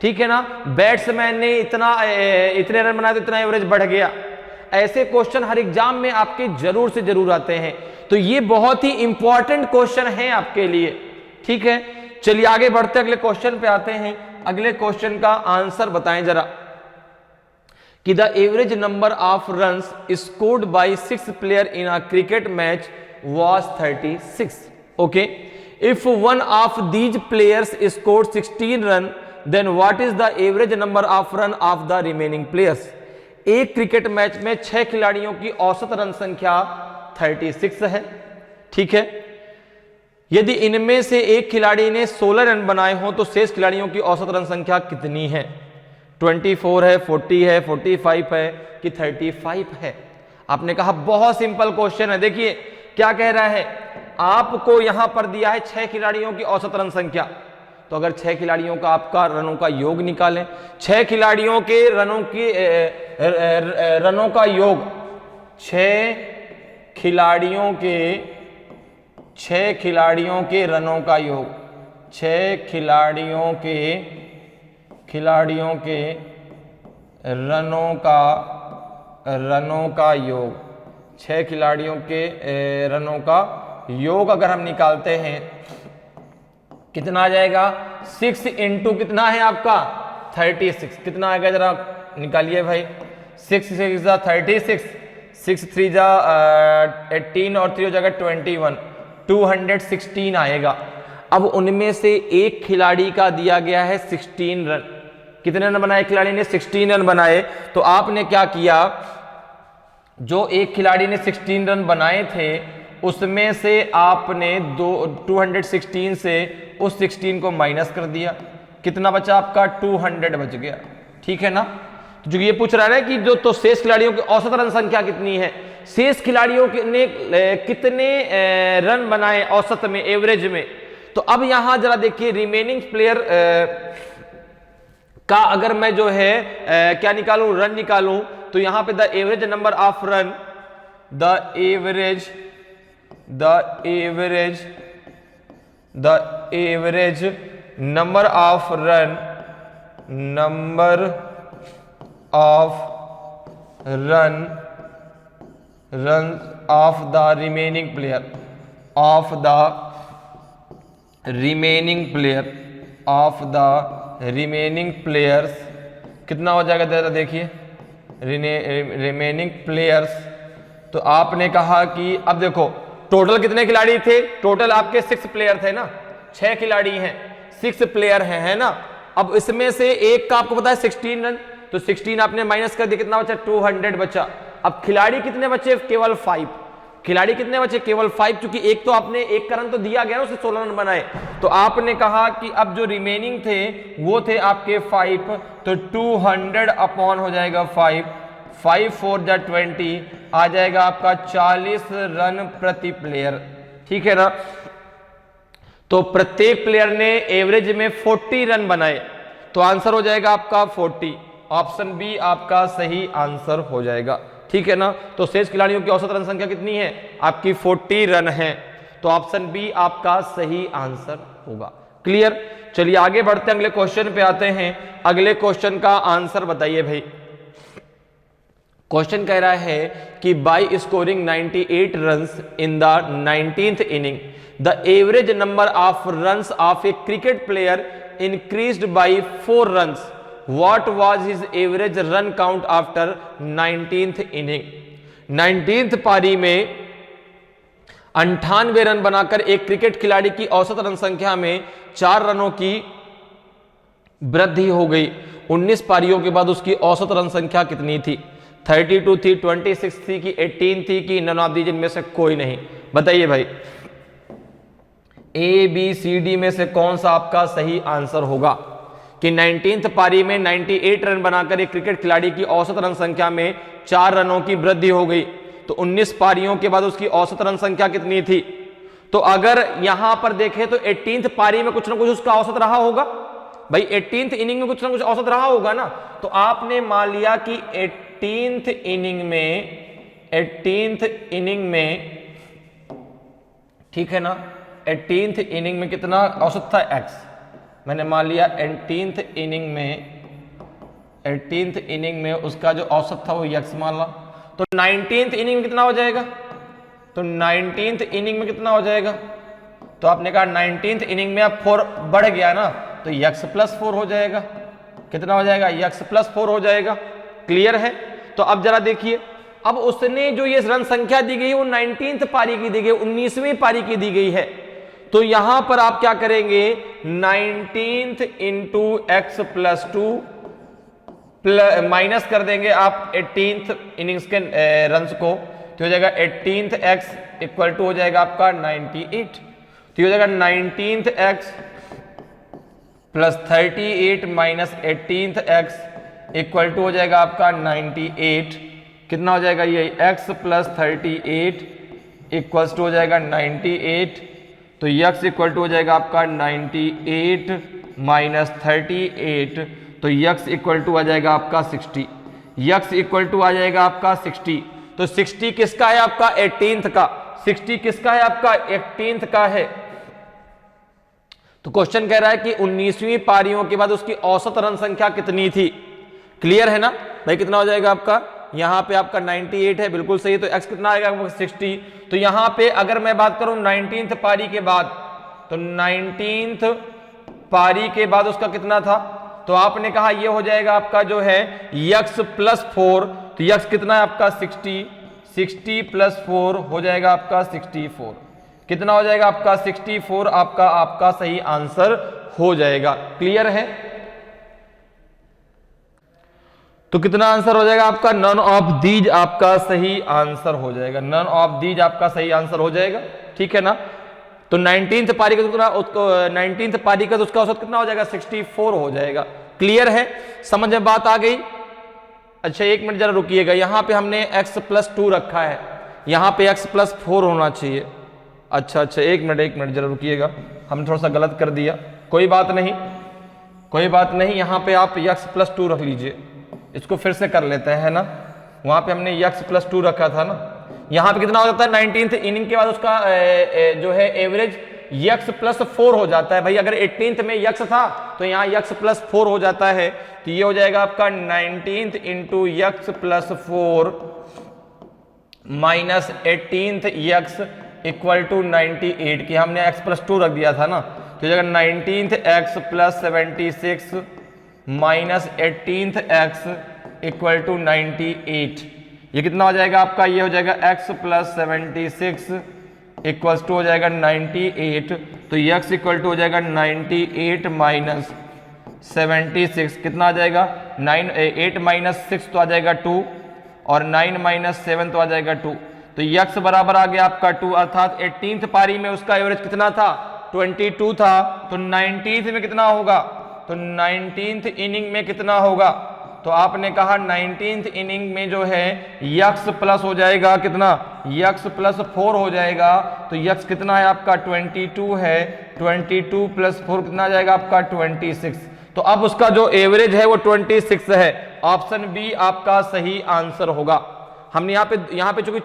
ठीक है ना। बैट्समैन ने इतने रन बनाए तो इतना एवरेज बढ़ गया, ऐसे क्वेश्चन हर एग्जाम में आपके जरूर से जरूर आते हैं। तो ये बहुत ही इंपॉर्टेंट क्वेश्चन है आपके लिए, ठीक है। चलिए आगे बढ़ते अगले क्वेश्चन पे आते हैं। अगले क्वेश्चन का आंसर बताएं जरा कि the average number of runs scored by 6 player in a cricket match was 36. Okay, if one of these players scored 16 run, then what is the average number of run of the remaining players? एक क्रिकेट मैच में 6 खिलाड़ियों की औसत रन संख्या 36 है, ठीक है। यदि इनमें से एक खिलाड़ी ने 16 रन बनाए हों तो शेष खिलाड़ियों की औसत रन संख्या कितनी है? 24 है, 40 है, 45 है कि 35 है? आपने कहा बहुत सिंपल क्वेश्चन है। देखिए क्या कह रहा है, आपको यहां पर दिया है 6 खिलाड़ियों की औसत रन संख्या। तो अगर 6 खिलाड़ियों का आपका रनों का योग निकालें, 6 खिलाड़ियों के रनों का योग, 6 खिलाड़ियों के रनों का योग, 6 खिलाड़ियों के रनों का योग, 6 खिलाड़ियों के रनों का योग अगर हम निकालते हैं कितना आ जाएगा? 6 इंटू कितना है आपका 36, कितना आएगा जरा निकालिए भाई। 6 6 जा 36, 6 3 जा 18 और 3 हो जाएगा 21, 216 आएगा। अब उनमें से एक खिलाड़ी का दिया गया है 16 रन। कितने रन बनाए खिलाड़ी ने? 16 रन बनाए। तो आपने क्या किया, जो एक खिलाड़ी ने 16 रन बनाए थे उसमें से आपने 216 से उस 16 को माइनस कर दिया, कितना बचा आपका? 200 बच गया, ठीक है ना। जो ये पूछ रहा है कि जो तो शेष खिलाड़ियों की औसत रन संख्या कितनी है, शेष खिलाड़ियों ने कितने रन बनाए औसत में, एवरेज में। तो अब यहां जरा देखिए रिमेनिंग प्लेयर का अगर मैं जो है क्या निकालूं, रन निकालूं, तो यहां पे the average number of run, the average number of run of the remaining players कितना हो जाएगा जरा देखिए, रिमेनिंग प्लेयर्स। तो आपने कहा कि अब देखो टोटल कितने खिलाड़ी थे, टोटल आपके 6 प्लेयर थे ना, 6 खिलाड़ी हैं, 6 प्लेयर हैं, है ना। अब इसमें से एक का आपको पता है 16 रन, तो 16 आपने माइनस कर दिया, कितना बचा? 200 बचा। अब खिलाड़ी कितने बचे? केवल 5 खिलाड़ी, कितने बचे? केवल 5, क्योंकि एक तो आपने एक का रन तो दिया गया ना, उससे 16 रन बनाए। तो आपने कहा कि अब जो रिमेनिंग थे वो थे आपके 5, तो 200 अपॉन हो जाएगा 5, 5 4 जा 20 आ जाएगा आपका 40 रन प्रति प्लेयर, ठीक है ना। तो प्रत्येक प्लेयर ने एवरेज में 40 रन बनाए, तो आंसर हो जाएगा आपका 40। ऑप्शन बी आपका सही आंसर हो जाएगा, ठीक है ना। तो शेष खिलाड़ियों की औसत रन संख्या कितनी है? आपकी 40 रन है, तो ऑप्शन बी आपका सही आंसर होगा। क्लियर। चलिए आगे बढ़ते हैं, अगले क्वेश्चन पे आते हैं। अगले क्वेश्चन का आंसर बताइए भाई। क्वेश्चन कह रहा है कि by scoring 98 runs in the 19th inning the average number of runs of a cricket player increased by 4 runs, what was his average run count after 19th inning. 19th पारी में 98 रन बनाकर एक क्रिकेट खिलाड़ी की औसत रन संख्या में 4 रनों की वृद्धि हो गई। 19 पारियों के बाद उसकी औसत रन संख्या कितनी थी? 32 थी, 26 थी कि 18 थी कि नन ऑफ दीज, इनमें से कोई नहीं। बताइए भाई, ए बी सी डी में से कौन सा आपका सही आंसर होगा कि 19th पारी में 98 रन बनाकर एक क्रिकेट खिलाड़ी की औसत रन संख्या में 4 रनों की वृद्धि हो गई। तो 19 पारियों के बाद उसकी औसत रन संख्या कितनी थी? तो अगर यहां पर देखें तो 18th पारी में कुछ ना कुछ उसका औसत रहा होगा, भाई 18th इनिंग में कुछ ना कुछ औसत रहा होगा ना। तो आपने मान लिया कि 18th इनिंग में ठीक है ना, 18th इनिंग में कितना औसत था x, मैंने मान लिया 18th इनिंग में उसका जो औसत था वो x मान ला। तो 19th इनिंग में कितना हो जाएगा, तो 19th इनिंग में कितना हो जाएगा, तो आपने कहा 19th इनिंग में अब 4 बढ़ गया ना, तो x प्लस 4 हो जाएगा। कितना हो जाएगा, x प्लस 4 हो जाएगा। क्लियर है। तो अब जरा देखिए, अब उसने जो ये रन संख्या दी गई वो 19th पारी की दी गई, 19वीं पारी की दी गई है। तो यहां पर आप क्या करेंगे, 19th into x plus 2 minus कर देंगे आप 18th इनिंग्स के रन्स को, तो हो जाएगा 18th एक्स इक्वल टू हो जाएगा आपका 98। तो हो जाएगा 19th x plus 38 minus 18th x equal to हो जाएगा आपका 98। कितना हो जाएगा ये, x प्लस 38 इक्वल्स टू हो जाएगा 98। तो x इक्वल टू हो जाएगा आपका 98 माइनस 38, तो x इक्वल टू आ जाएगा आपका 60। x इक्वल टू आ जाएगा आपका 60। तो 60 किसका है, आपका 18th का। 60 किसका है, आपका 18th का है। तो क्वेश्चन कह रहा है कि 19वीं पारियों के बाद उसकी औसत रन संख्या कितनी थी। क्लियर है ना भाई, कितना हो जाएगा आपका, यहां पे आपका 98 है, बिल्कुल सही। तो x कितना आएगा, 60। तो यहां पे अगर मैं बात करूं 19th पारी के बाद, तो 19th पारी के बाद उसका कितना था, तो आपने कहा ये हो जाएगा आपका जो है x प्लस 4। तो x कितना है आपका 60, 60 प्लस 4 हो जाएगा आपका 64। कितना हो जाएगा आपका 64, आपका सही आंसर हो जाएगा। क्लियर है। तो कितना आंसर हो जाएगा आपका, नन ऑफ दीज आपका सही आंसर हो जाएगा। नन ऑफ दीज आपका सही आंसर हो जाएगा। ठीक है ना। तो 19th पारी का कितना, 19th पारी का तो उसका औसत कितना हो जाएगा, 64 हो जाएगा। क्लियर है, समझ में बात आ गई। अच्छा एक मिनट जरा रुकिएगा, यहां पे हमने x प्लस 2 रखा है, यहां पे x प्लस 4 होना चाहिए। अच्छा एक मिनट जरा रुकिएगा, हमने थोड़ा सा गलत कर दिया। कोई बात नहीं, यहां पे आप x प्लस 2 रख लीजिए। इसको फिर से कर लेते हैं ना, वहां पे हमने x प्लस 2 रखा था ना, यहां पे कितना हो जाता है 19th इनिंग के बाद उसका जो है एवरेज x प्लस 4 हो जाता है। भाई अगर 18th में x था तो यहाँ x प्लस 4 हो जाता है। तो ये हो जाएगा आपका 19th into x plus 4 minus 18th x equal to 98 की हमने x प्लस 2 रख दिया था ना। तो जगह 19th x plus 76 minus 18th x equal to 98। ये कितना हो जाएगा आपका, ये हो जाएगा x प्लस 76 इक्वल्स टू हो जाएगा 98। तो x इक्वल टू हो जाएगा 98 माइनस 76। कितना आ जाएगा, 8 माइनस 6 तो आ जाएगा 2 और 9 माइनस 7 तो आ जाएगा 2। तो x बराबर आ गया आपका 2, अर्थात 18th पारी में उसका एवरेज कितना था, 22 था। तो 19th में कितना होगा, तो 19th इनिंग में कितना होगा, तो आपने कहा 19th इनिंग में जो है x प्लस हो जाएगा कितना, x प्लस 4 हो जाएगा। तो x कितना है आपका 22 है, 22 प्लस 4 कितना आ जाएगा आपका 26। तो अब उसका जो एवरेज है वो 26 है। ऑप्शन बी आपका सही आंसर होगा। हमने यहाँ पे चूंकि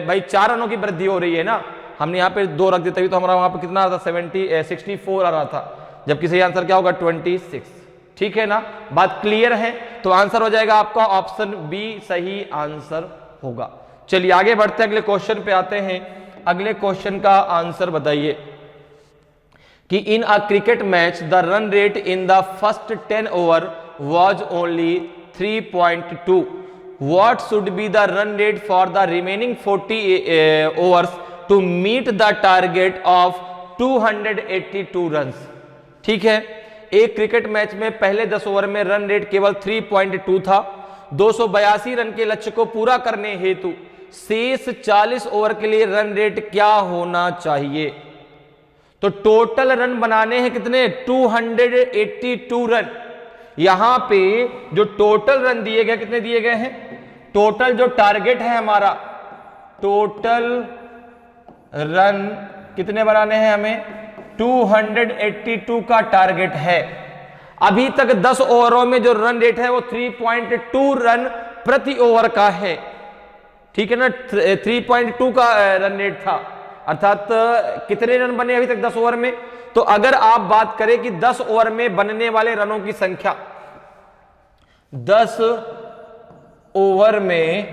भाई 4 रनों की वृद्धि हो रही है ना, हमने यहाँ पे 2 रख देते हुए तो हमारा वहां पे कितना आ रहा था 64 आ रहा था, जबकि सही आंसर क्या होगा 26। ठीक है ना, बात क्लियर है। तो आंसर हो जाएगा आपका ऑप्शन बी सही आंसर होगा। चलिए आगे बढ़ते हैं, अगले क्वेश्चन पे आते हैं। अगले क्वेश्चन का आंसर बताइए कि in a cricket match the run rate in the first 10 over was only 3.2। What should be the run rate for the remaining 40 overs to meet the target of 282 runs. ठीक है, एक क्रिकेट मैच में पहले 10 ओवर में रन रेट केवल 3.2 था। 282 रन के लक्ष्य को पूरा करने हेतु शेष 40 ओवर के लिए रन रेट क्या होना चाहिए। तो टोटल रन बनाने हैं कितने, 282 रन। यहां पे जो टोटल रन दिए गए कितने दिए गए हैं, टोटल जो टारगेट है हमारा, टोटल रन कितने बनाने हैं हमें, 282 का टारगेट है। अभी तक 10 ओवरों में जो रन रेट है वो 3.2 रन प्रति ओवर का है, ठीक है ना। 3.2 का रन रेट था, अर्थात कितने रन बने अभी तक 10 ओवर में। तो अगर आप बात करें कि 10 ओवर में बनने वाले रनों की संख्या, 10 ओवर में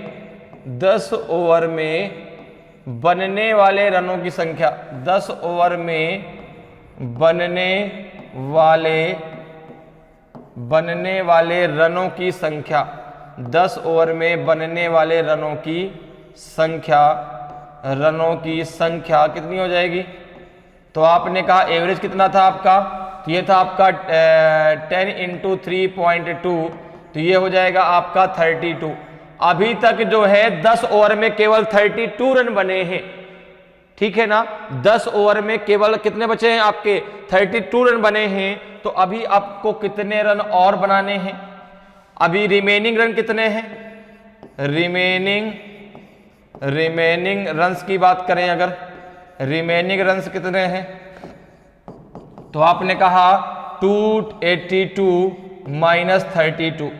बनने वाले रनों की संख्या, 10 ओवर में बनने वाले रनों की संख्या, 10 ओवर में बनने वाले रनों की संख्या कितनी हो जाएगी। तो आपने कहा एवरेज कितना था आपका, तो ये था आपका 10 इंटू 3.2, तो ये हो जाएगा आपका 32। अभी तक जो है 10 ओवर में केवल 32 रन बने हैं, ठीक है ना। 10 ओवर में केवल कितने बचे हैं आपके, 32 रन बने हैं। तो अभी आपको कितने रन और बनाने हैं, अभी रिमेनिंग रन कितने हैं, रिमेनिंग रन्स की बात करें अगर, रिमेनिंग रन्स कितने हैं, तो आपने कहा 282 माइनस 32,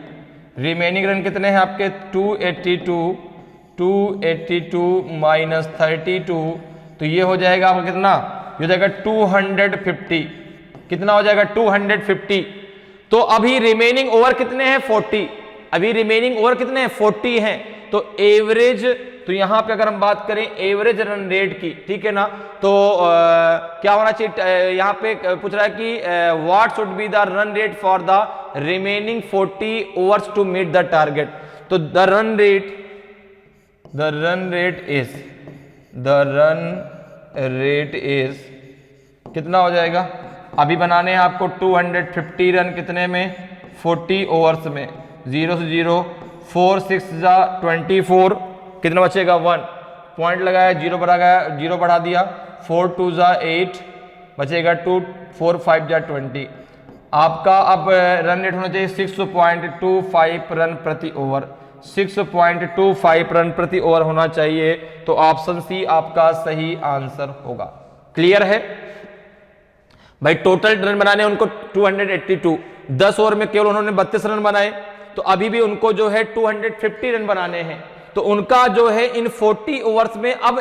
रिमेनिंग रन कितने हैं आपके 282 माइनस 32, तो ये हो जाएगा आपका कितना, ये हो जाएगा 250, कितना हो जाएगा 250। तो अभी रिमेनिंग ओवर कितने हैं 40, अभी रिमेनिंग ओवर कितने हैं 40 हैं। तो एवरेज, तो यहां पे अगर हम बात करें एवरेज रन रेट की, ठीक है ना, तो क्या होना चाहिए, यहां पे पूछ रहा है कि what should be the run rate for the remaining 40 overs to meet the target. तो द रन रेट इज कितना हो जाएगा, अभी बनाने हैं आपको 250 रन कितने में 40 ओवर्स में, 0 से 0, 4 6 जा 24, कितना बचेगा 1, पॉइंट लगाया, 0 बढ़ा दिया, 4 2 जा 8, बचेगा 2, 4 5 जा 20। आपका अब रन रेट होना चाहिए 6.25 रन प्रति ओवर, 6.25 रन प्रति ओवर होना चाहिए। तो ऑप्शन सी आपका सही आंसर होगा। क्लियर है भाई। टोटल रन बनाने उनको 282, 10 ओवर में केवल उन्होंने 32 रन बनाए, तो अभी भी उनको जो है 250 रन बनाने हैं। तो उनका जो है इन 40 ओवर्स में अब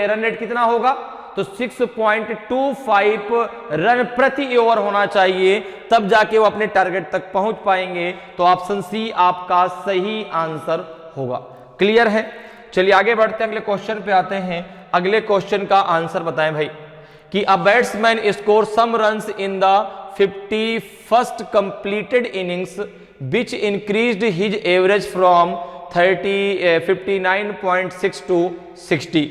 रन रेट कितना होगा, तो 6.25 रन प्रति ओवर होना चाहिए, तब जाके वो अपने टारगेट तक पहुंच पाएंगे। तो ऑप्शन सी आपका सही आंसर होगा। क्लियर है। चलिए आगे बढ़ते हैं, अगले क्वेश्चन पे आते हैं। अगले क्वेश्चन का आंसर बताएं भाई कि a batsman score some runs in the 51st completed innings which increased his average from 59.6 to 60.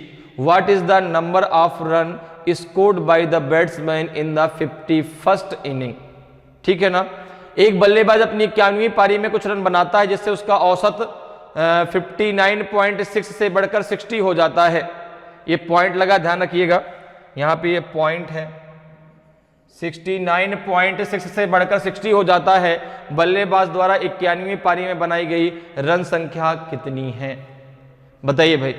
What is the number of run scored by the batsman in the 51st inning? ठीक है ना। एक बल्लेबाज अपनी 91वीं पारी में कुछ रन बनाता है जिससे उसका औसत 59.6 से बढ़कर 60 हो जाता है। ये पॉइंट लगा, ध्यान रखिएगा, यहाँ पे ये पॉइंट है। 69.6 से बढ़कर 60 हो जाता है। बल्लेबाज द्वारा 91वीं पारी में बनाई गई रन संख्या कितनी है, बताइए भाई।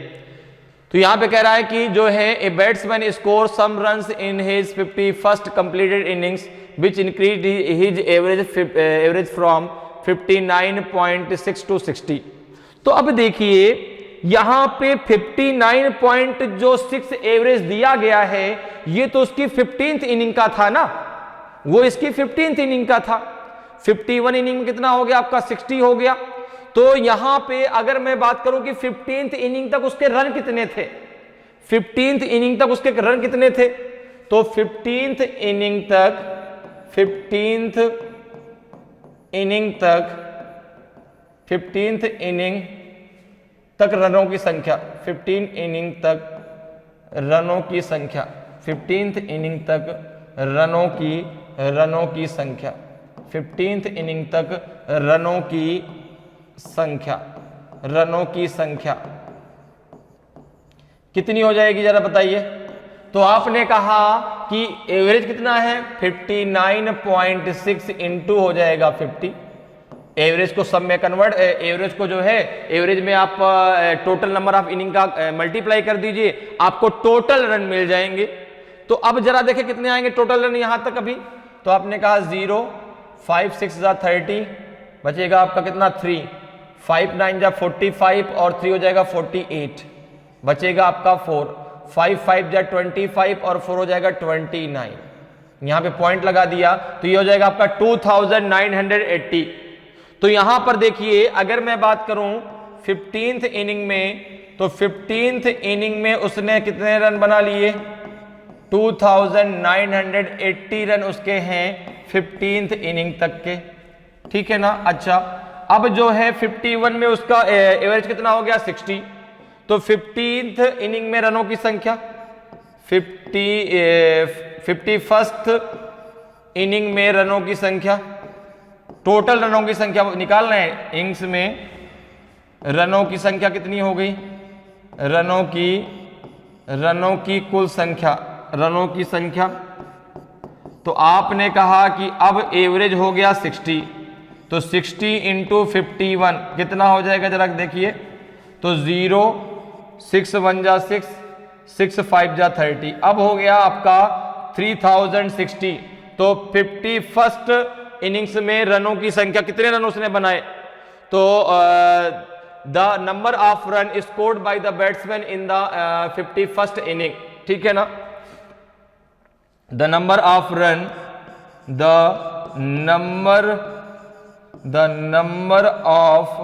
तो यहां पे कह रहा है कि जो है a batsman score some runs in his 51st completed innings which increase his average from 59.6 to 60। तो अब देखिए यहां पे 59.6 एवरेज दिया गया है, ये तो उसकी 15th इनिंग का था ना, वो इसकी 15th इनिंग का था। 51 इनिंग में कितना हो गया आपका 60 हो गया। तो यहां पे अगर मैं बात करूं कि 15th इनिंग तक उसके रन कितने थे, 15th इनिंग तक उसके रन कितने थे, तो 15th इनिंग तक रनों की संख्या, 15 इनिंग तक रनों की संख्या, 15th इनिंग तक रनों की संख्या, 15th इनिंग तक रनों की संख्या कितनी हो जाएगी जरा बताइए। तो आपने कहा कि एवरेज कितना है 59.6 इंटू हो जाएगा 50। एवरेज को सब में कन्वर्ट, एवरेज को जो है एवरेज में आप टोटल नंबर ऑफ इनिंग का मल्टीप्लाई कर दीजिए, आपको टोटल रन मिल जाएंगे। तो अब जरा देखें कितने आएंगे टोटल रन यहां तक अभी। तो आपने कहा 0, 5 6 जा 30, बचेगा आपका कितना 3, 5 9 जा 45 और 3 हो जाएगा 48, बचेगा आपका 4, 5 5 जा 25 और 4 हो जाएगा 29। यहां पे पॉइंट लगा दिया तो ये हो जाएगा आपका 2980। तो यहां पर देखिए अगर मैं बात करूं 15th इनिंग में, तो 15th इनिंग में उसने कितने रन बना लिए, 2980 रन उसके हैं 15th इनिंग तक के, ठीक है ना। अच्छा, अब जो है 51 में उसका एवरेज कितना हो गया 60, तो 15th इनिंग में रनों की संख्या 51st इनिंग में रनों की संख्या, टोटल रनों की संख्या निकाल रहे हैं, इनिंग्स में रनों की संख्या कितनी हो गई, रनों की कुल संख्या, रनों की संख्या। तो आपने कहा कि अब एवरेज हो गया 60, तो 60 इंटू 51 कितना हो जाएगा जरा देखिए, तो 0 6 1 जा 6, 6 5 जा 30, अब हो गया आपका 3060। तो 51st इनिंग्स में रनों की संख्या, कितने रन उसने बनाए, तो the number of run scored by the batsman in the 51st inning, ठीक है ना। The number of run, the number of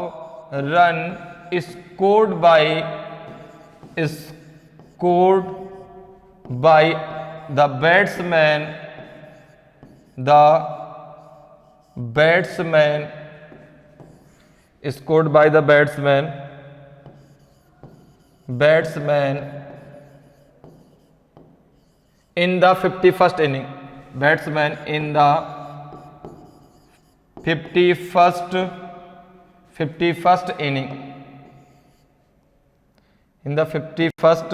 run scored by the batsman, scored by the batsman in the 51st inning, batsman in the 51st inning, in the 51st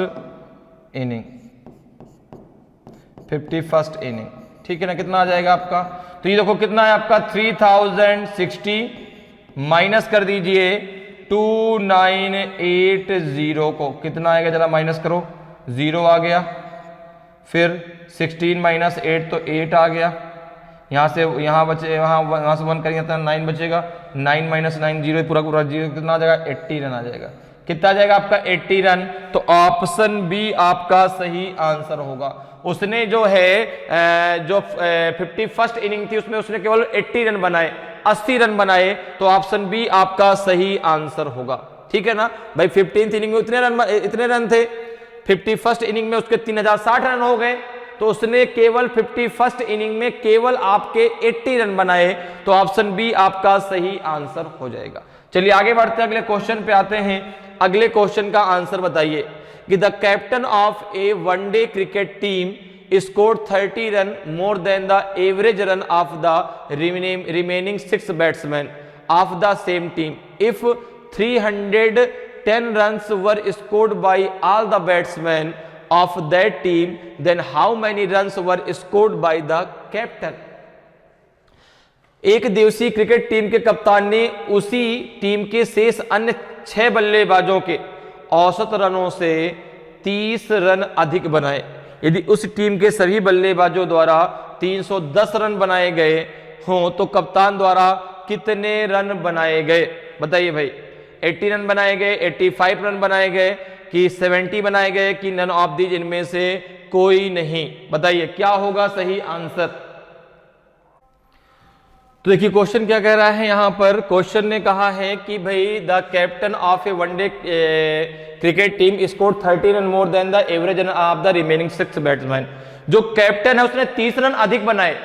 inning, ठीक है ना। कितना आ जाएगा आपका, तो ये देखो कितना है आपका 3060 माइनस कर दीजिए 2980 को, कितना आएगा जरा माइनस करो, 0 आ गया, फिर 16 माइनस 8 तो 8 आ गया, यहाँ से यहाँ बचे, वहाँ से 1 करेंगे तो 9 बचेगा, 9 माइनस 9 0, पूरा 0, कितना आ जाएगा 80 रन आ जाएगा। कितना आ जाएगा आपका 80 रन, तो ऑप्शन बी आपका सही आंसर होगा। उसने जो है जो 51st इनिंग थी उसमें उसने केवल 80 रन बनाए, 80 रन बनाए, तो ऑप्शन बी आपका सही आंसर होगा, ठीक है ना भाई। 15th इनिंग में इतने रन थे, 51st इनिंग में उसके 3060 रन हो गए, तो उसने केवल 51st इनिंग में केवल आपके 80 रन बनाए, तो ऑप्शन बी आपका सही आंसर हो जाएगा। चलिए आगे बढ़ते हैं, अगले क्वेश्चन पे आते हैं। अगले क्वेश्चन का आंसर बताइए कि the captain of A one day cricket team scored 30 run more than the average run of the remaining 6 batsmen of the same team. If 310 runs were scored by all the batsmen of that team, then how many runs were scored by the captain? एक दिवसीय क्रिकेट टीम के कप्तान ने उसी टीम के शेष अन्य 6 बल्लेबाजों के औसत रनों से 30 रन अधिक बनाए। यदि उस टीम के सभी बल्लेबाजों द्वारा 310 रन बनाए गए हों तो कप्तान द्वारा कितने रन बनाए गए, बताइए भाई। 80 रन बनाए गए, 85 रन बनाए गए, कि 70 बनाए गए, कि नन ऑफ दीज, इनमें से कोई नहीं, बताइए क्या होगा सही आंसर। तो देखिए क्वेश्चन क्या कह रहा है यहां पर, क्वेश्चन ने कहा है कि भाई the captain of A one day cricket team scored 30 run more than the average run of the remaining 6 batsman. जो कैप्टन है उसने 30 रन अधिक बनाए,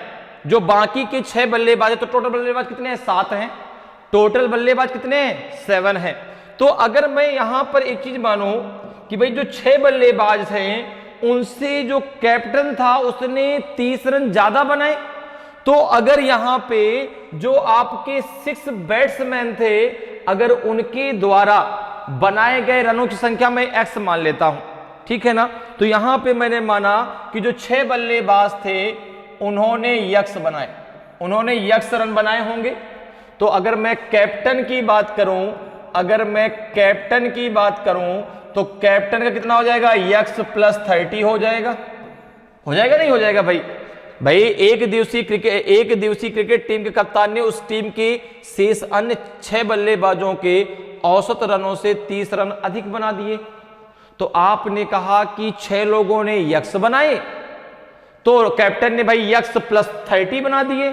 जो बाकी के 6 बल्लेबाज है, तो टोटल बल्लेबाज कितने हैं 7 हैं, टोटल बल्लेबाज कितने हैं 7 हैं। तो अगर मैं यहां पर एक चीज मानूं कि भाई जो 6 बल्लेबाज हैं उनसे जो कैप्टन था उसने 30 रन ज्यादा बनाए, तो अगर यहां पे जो आपके 6 बैट्समैन थे अगर उनके द्वारा बनाए गए रनों की संख्या मैं x मान लेता हूं, ठीक है ना। तो यहां पे मैंने माना कि जो 6 बल्लेबाज थे उन्होंने x बनाए, उन्होंने x रन बनाए होंगे। तो अगर मैं कैप्टन की बात करूं, अगर मैं कैप्टन की बात करूं तो कैप्टन का कितना हो जाएगा x + 30 हो जाएगा, नहीं हो जाएगा भाई। भाई एक दिवसीय क्रिकेट टीम के कप्तान ने उस टीम की शेष अन्य 6 बल्लेबाजों के औसत रनों से 30 रन अधिक बना दिए। तो आपने कहा कि 6 लोगों ने यक्स बनाए, तो कैप्टन ने भाई यक्स प्लस 30 बना दिए।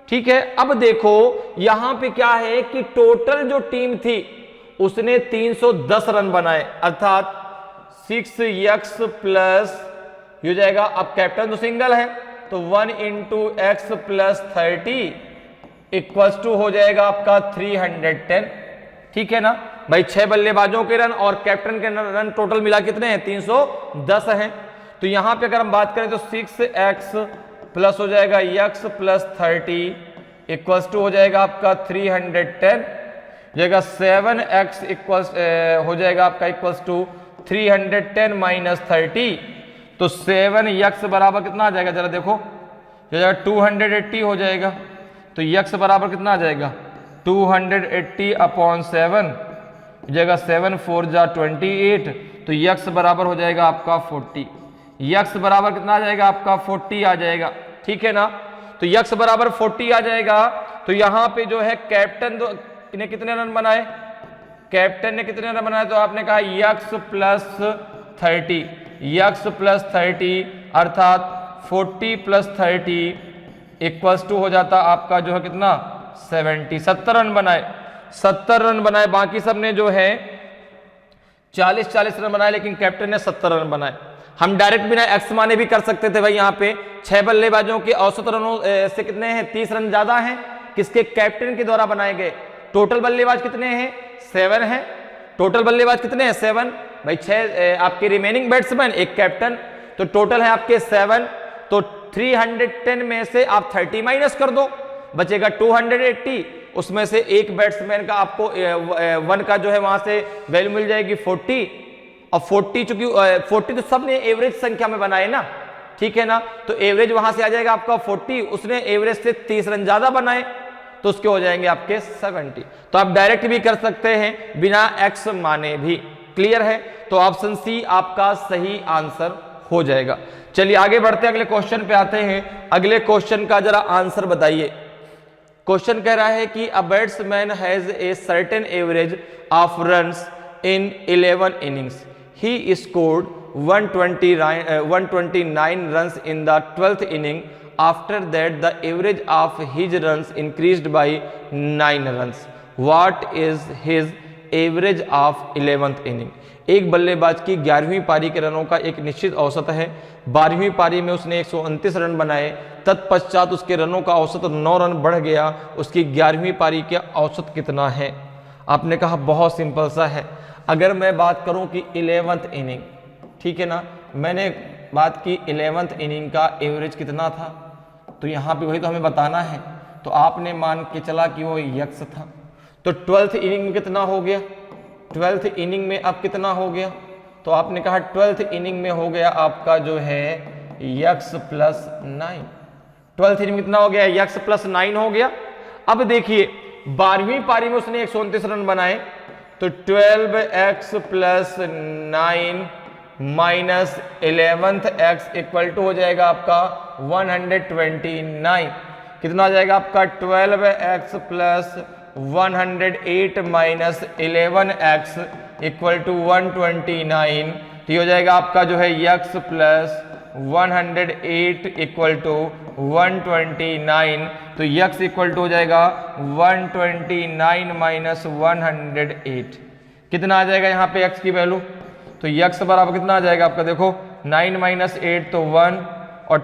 ठीक है, अब देखो यहां पे क्या है कि टोटल जो टीम थी उसने 310 रन बनाए, अर्थात 6 यक्स प्लस हो जाएगा, अब कैप्टन तो सिंगल है तो 1 into x plus 30 equals to हो जाएगा आपका 310। ठीक है ना भाई, 6 बल्लेबाजों के रन और कैप्टन के रन टोटल मिला कितने हैं, 310 हैं। तो यहां पे अगर हम बात करें तो 6x प्लस हो जाएगा x प्लस 30 इक्वल्स टू हो जाएगा आपका 310, जाएगा 7x इक्वल्स हो जाएगा आपका इक्वल्स टू 310 माइनस 30, तो 7x बराबर कितना आ जाएगा, जरा देखो, हो जाएगा 280 हो जाएगा। तो x बराबर कितना आ जाएगा, 280 अपॉन 7 हो जाएगा, 7 4 जा 28, तो x बराबर हो जाएगा आपका 40। x बराबर कितना आ जाएगा आपका 40 आ जाएगा। ठीक है ना, तो x बराबर 40 आ जाएगा। तो यहां पे जो है कैप्टन ने कितने रन बनाए, कैप्टन ने कितने रन बनाए, तो आपने कहा x प्लस 30, x प्लस 30 अर्थात 40 प्लस 30 इक्वल्स टू हो जाता आपका जो है कितना 70 रन बनाए, 70 रन बनाए। बाकी सब ने जो है 40 रन बनाए, लेकिन कैप्टन ने 70 रन बनाए। हम डायरेक्ट बिना एक्स माने भी कर सकते थे भाई, यहाँ पे 6 बल्लेबाजों के औसत रनों से कितने हैं, 30 रन ज्यादा हैं किसके, कैप्टन के द्वारा बनाए गए। टोटल बल्लेबाज कितने हैं, 7 हैं। टोटल बल्लेबाज कितने हैं, 7 भाई, 6 आपके रिमेनिंग बैट्समैन, एक कैप्टन, तो टोटल है आपके 7। तो 310 में से आप 30 माइनस कर दो, बचेगा 280, उसमें से एक बैट्समैन का आपको 1 का जो है वहां से वैल्यू मिल जाएगी 40, और 40 चूंकि 40 तो सबने एवरेज संख्या में बनाए ना, ठीक है ना, तो एवरेज वहां से आ जाएगा आपका 40, उसने एवरेज से 30 रन ज्यादा बनाए तो उसके हो जाएंगे आपके 70। तो आप डायरेक्ट भी कर सकते हैं बिना एक्स माने भी। क्लियर है, तो ऑप्शन सी आपका सही आंसर हो जाएगा। चलिए आगे बढ़ते हैं, अगले क्वेश्चन पे आते हैं। अगले क्वेश्चन का जरा आंसर बताइए। क्वेश्चन कह रहा है कि a batsman has a certain average of runs in 11 innings, he scored 129 runs in the 12th inning. After that, the average of his runs increased by 9 runs. What is his average of 11th inning? एक बल्लेबाज की 11वीं पारी के रनों का एक निश्चित औसत है। 12वीं पारी में उसने 129 रन बनाए, तत्पश्चात उसके रनों का औसत 9 रन बढ़ गया। उसकी 11वीं पारी के औसत कितना है? आपने कहा बहुत सिंपल सा है। अगर मैं बात करूं कि 11th इनिंग, ठीक है ना, मैंने बात की 11th इनिंग का एवरेज कितना था, तो यहाँ पे वही तो हमें बताना है। तो आपने मान के चला कि वो यक्स था, तो 12th इनिंग में कितना हो गया, 12th इनिंग में अब कितना हो गया, तो आपने कहा 12th इनिंग में हो गया आपका जो है यक्स प्लस 9। 12th इनिंग में कितना हो गया, यक्स प्लस 9 हो गया। अब देखिए 12वीं पारी में उसने 129 रन बनाए, तो 12x plus 9 minus 11th x equal to हो जाएगा आपका 129। कितना आ जाएगा आपका 12x plus 108 minus 11x equal to 129। तो हो जाएगा आपका जो है x प्लस 108 इक्वल टू 129। तो x इक्वल टू हो जाएगा 129 माइनस 108। कितना आ जाएगा यहाँ पे x की वैल्यू, तो x बराबर कितना आ जाएगा आपका, देखो 9 माइनस 8 तो 1, और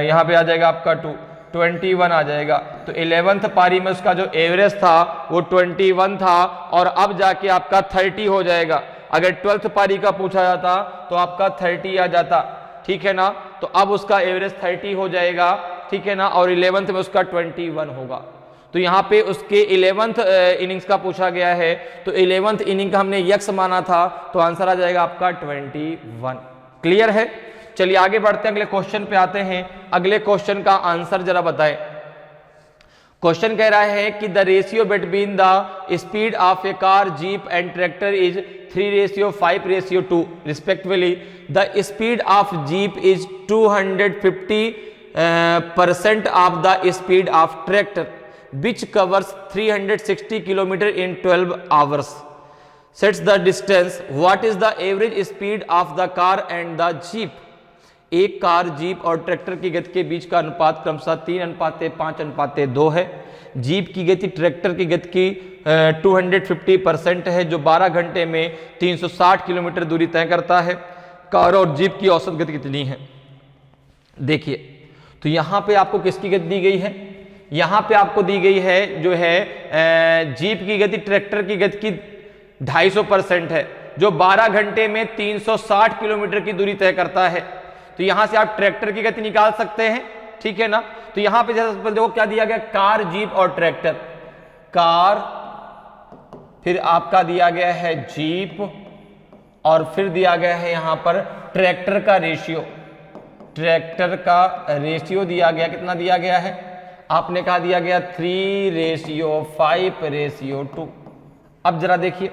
यहाँ पे आ जाएगा आपका 21 आ जाएगा। तो 11th पारी में उसका जो एवरेज था वो 21 था, और अब जाके आपका 30 हो जाएगा। अगर 12th पारी का पूछा जाता तो आपका 30 आ जाता, ठीक है ना। तो अब उसका एवरेज 30 हो जाएगा, ठीक है ना, और 11th में उसका 21 होगा। तो यहाँ पे उसके 11th इनिंग्स का पूछा गया है, तो 11th इनिंग का हमने यक्स माना था, तो आंसर आ जाएगा आपका 21। क्लियर है, चलिए आगे बढ़ते हैं, अगले क्वेश्चन पे आते हैं। अगले क्वेश्चन का आंसर जरा बताएं। क्वेश्चन कह रहा है कि the ratio between the speed of A car, jeep and tractor is 3:5:2 respectively. The speed of jeep is 250 percent of the speed of tractor which covers 360 kilometre in 12 hours sets the distance what is the average speed of the car and the jeep. एक कार, जीप और ट्रैक्टर की गति के बीच का अनुपात क्रमशः 3:5:2 है। जीप की गति ट्रैक्टर की गति की 250% है, जो 12 घंटे में 360 किलोमीटर दूरी तय करता है। कार और जीप की औसत गति कितनी है? देखिए, तो यहां पे आपको किसकी गति दी गई है? यहां पे आपको दी गई है जो है जीप की गति ट्रैक्टर की गति की 250% है, जो 12 घंटे में 360 किलोमीटर की दूरी तय करता है। तो यहां से आप ट्रैक्टर की गति निकाल सकते हैं, ठीक है ना। तो यहां पे जैसे देखो क्या दिया गया, कार, जीप और ट्रैक्टर। कार, फिर आपका दिया गया है जीप, और फिर दिया गया है यहां पर ट्रैक्टर का रेशियो। ट्रैक्टर का रेशियो दिया गया, कितना दिया गया है? आपने कहा दिया गया 3:5:2। अब जरा देखिए,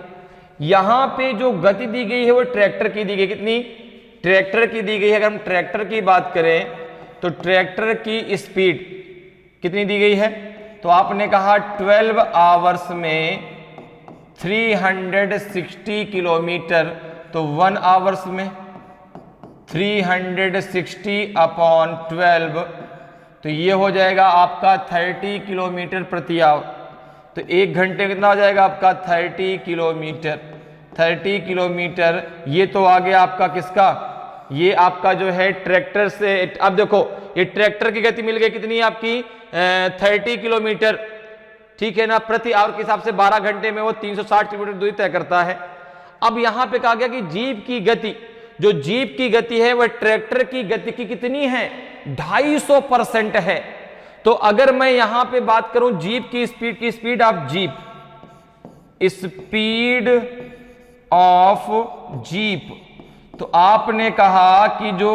यहां पे जो गति दी गई है वो ट्रैक्टर की दी गई, कितनी? ट्रैक्टर की दी गई है। अगर हम ट्रैक्टर की बात करें तो ट्रैक्टर की स्पीड कितनी दी गई है? तो आपने कहा 12 आवर्स में 360 किलोमीटर, तो 1 आवर्स में 360/12, तो ये हो जाएगा आपका 30 किलोमीटर प्रति आवर। तो 1 घंटे कितना हो जाएगा आपका? 30 किलोमीटर। 30 किलोमीटर ये तो आ गया आपका किसका? ये आपका जो है ट्रैक्टर से। अब देखो, ये ट्रैक्टर की गति मिल गई कितनी है आपकी? 30 किलोमीटर, ठीक है ना, प्रति आवर के हिसाब से 12 घंटे में वो 360 किलोमीटर दूरी तय करता है। अब यहां पे कहा गया कि जीप की गति, जो जीप की गति है वह ट्रैक्टर की गति की कितनी है? 250% है। तो अगर मैं यहां पे बात करूं जीप की speed of jeep, speed of jeep, तो आपने कहा कि जो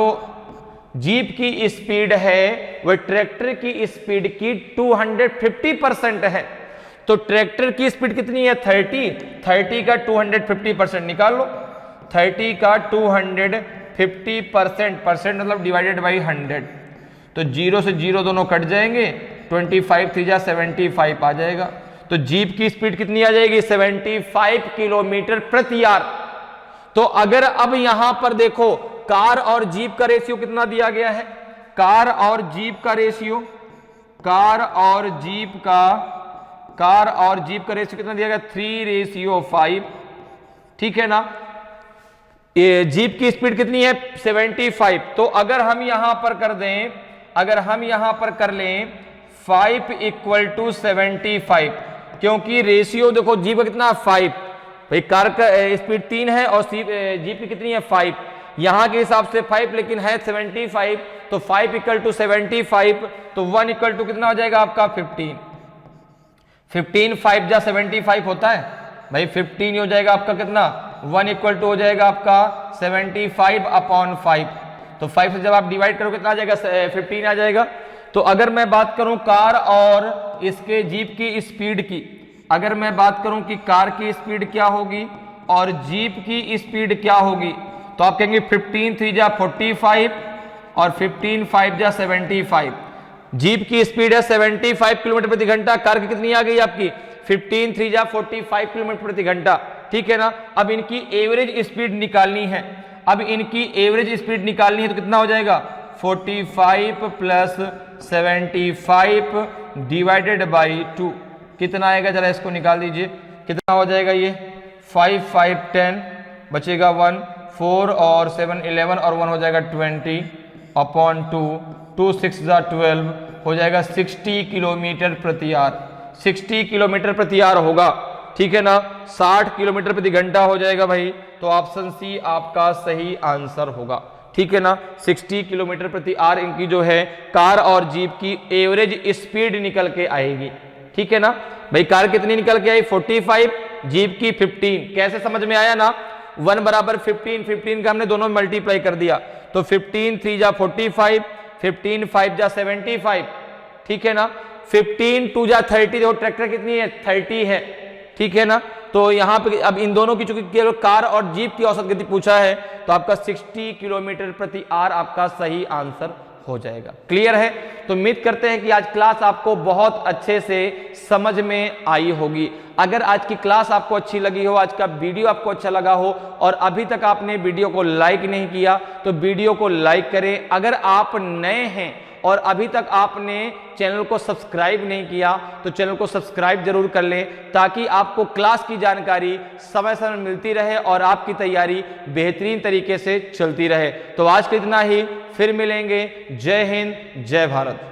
जीप की स्पीड है वह ट्रैक्टर की स्पीड की 250% है। तो ट्रैक्टर की स्पीड कितनी है? 30 का 250% निकाल लो। 30 का 250% मतलब डिवाइडेड बाई 100, तो 0 से 0 दोनों कट जाएंगे, 25 3 75 आ जाएगा। तो जीप की स्पीड कितनी आ जाएगी? 75 किलोमीटर प्रति आवर। तो अगर अब यहां पर देखो कार और जीप का रेशियो कितना दिया गया है? कार और जीप का रेशियो कितना दिया गया? 3:5, ठीक है ना। ये जीप की स्पीड कितनी है? 75। तो अगर हम यहां पर कर दें, कर लें 5 = 75, क्योंकि रेशियो देखो जीप का कितना? 5। भाई कार का स्पीड 3 है और जीप की कितनी है? 5। यहां के हिसाब से 5, लेकिन है 75, तो 5 = 75, तो 1 = कितना हो जाएगा आपका? 15। 15 5 जा 75 होता है भाई, 15 हो जाएगा आपका कितना? 1 = हो जाएगा आपका 75/5। तो 5 से जब आप डिवाइड करो कितना आ जाएगा? 15 आ जाएगा। तो अगर मैं बात करूं कार और इसके जीप की स्पीड की, अगर मैं बात करूं कि कार की स्पीड क्या होगी और जीप की स्पीड क्या होगी, तो आप कहेंगे 15 3 जा 45 और 15 5 जा 75। जीप की स्पीड है 75 किलोमीटर प्रति घंटा, कार की कितनी आ गई आपकी? 15 3 जा 45 किलोमीटर प्रति घंटा, ठीक है ना। अब इनकी एवरेज स्पीड निकालनी है। तो कितना हो जाएगा? 45 + 75 डिवाइडेड बाई 2, कितना आएगा? जरा इसको निकाल दीजिए, कितना हो जाएगा ये? 5 5 10 बचेगा 1, 4 और 7 11 और 1 हो जाएगा 20/2, 2 6 जा 12 हो जाएगा 60 किलोमीटर प्रति आवर। 60 किलोमीटर प्रति आवर होगा, ठीक है ना। 60 किलोमीटर प्रति घंटा हो जाएगा भाई। तो ऑप्शन सी आपका सही आंसर होगा, ठीक है ना। 60 किलोमीटर प्रति आवर इनकी जो है कार और जीप की एवरेज स्पीड निकल के आएगी, ठीक है ना। भाई कार कितनी निकल के आई? 45, जीप की 15। कैसे समझ में आया ना? 1 = 15 का हमने दोनों मल्टीप्लाई कर दिया, तो 15 3 जा 45, 15 5 जा 75, ठीक है ना। 15 2 जा 30, देखो ट्रैक्टर कितनी है? 30 है, ठीक है ना। तो यहां पे अब इन दोनों की चूंकि कार और जीप की औसत गति पूछा है, तो आपका 60 किलोमीटर प्रति आवर आपका सही आंसर हो जाएगा। क्लियर है? तो उम्मीद करते हैं कि आज क्लास आपको बहुत अच्छे से समझ में आई होगी। अगर आज की क्लास आपको अच्छी लगी हो, आज का वीडियो आपको अच्छा लगा हो और अभी तक आपने वीडियो को लाइक नहीं किया तो वीडियो को लाइक करें। अगर आप नए हैं और अभी तक आपने चैनल को सब्सक्राइब नहीं किया तो चैनल को सब्सक्राइब जरूर कर लें, ताकि आपको क्लास की जानकारी समय समय मिलती रहे और आपकी तैयारी बेहतरीन तरीके से चलती रहे। तो आज के इतना ही, फिर मिलेंगे। जय हिंद, जय भारत।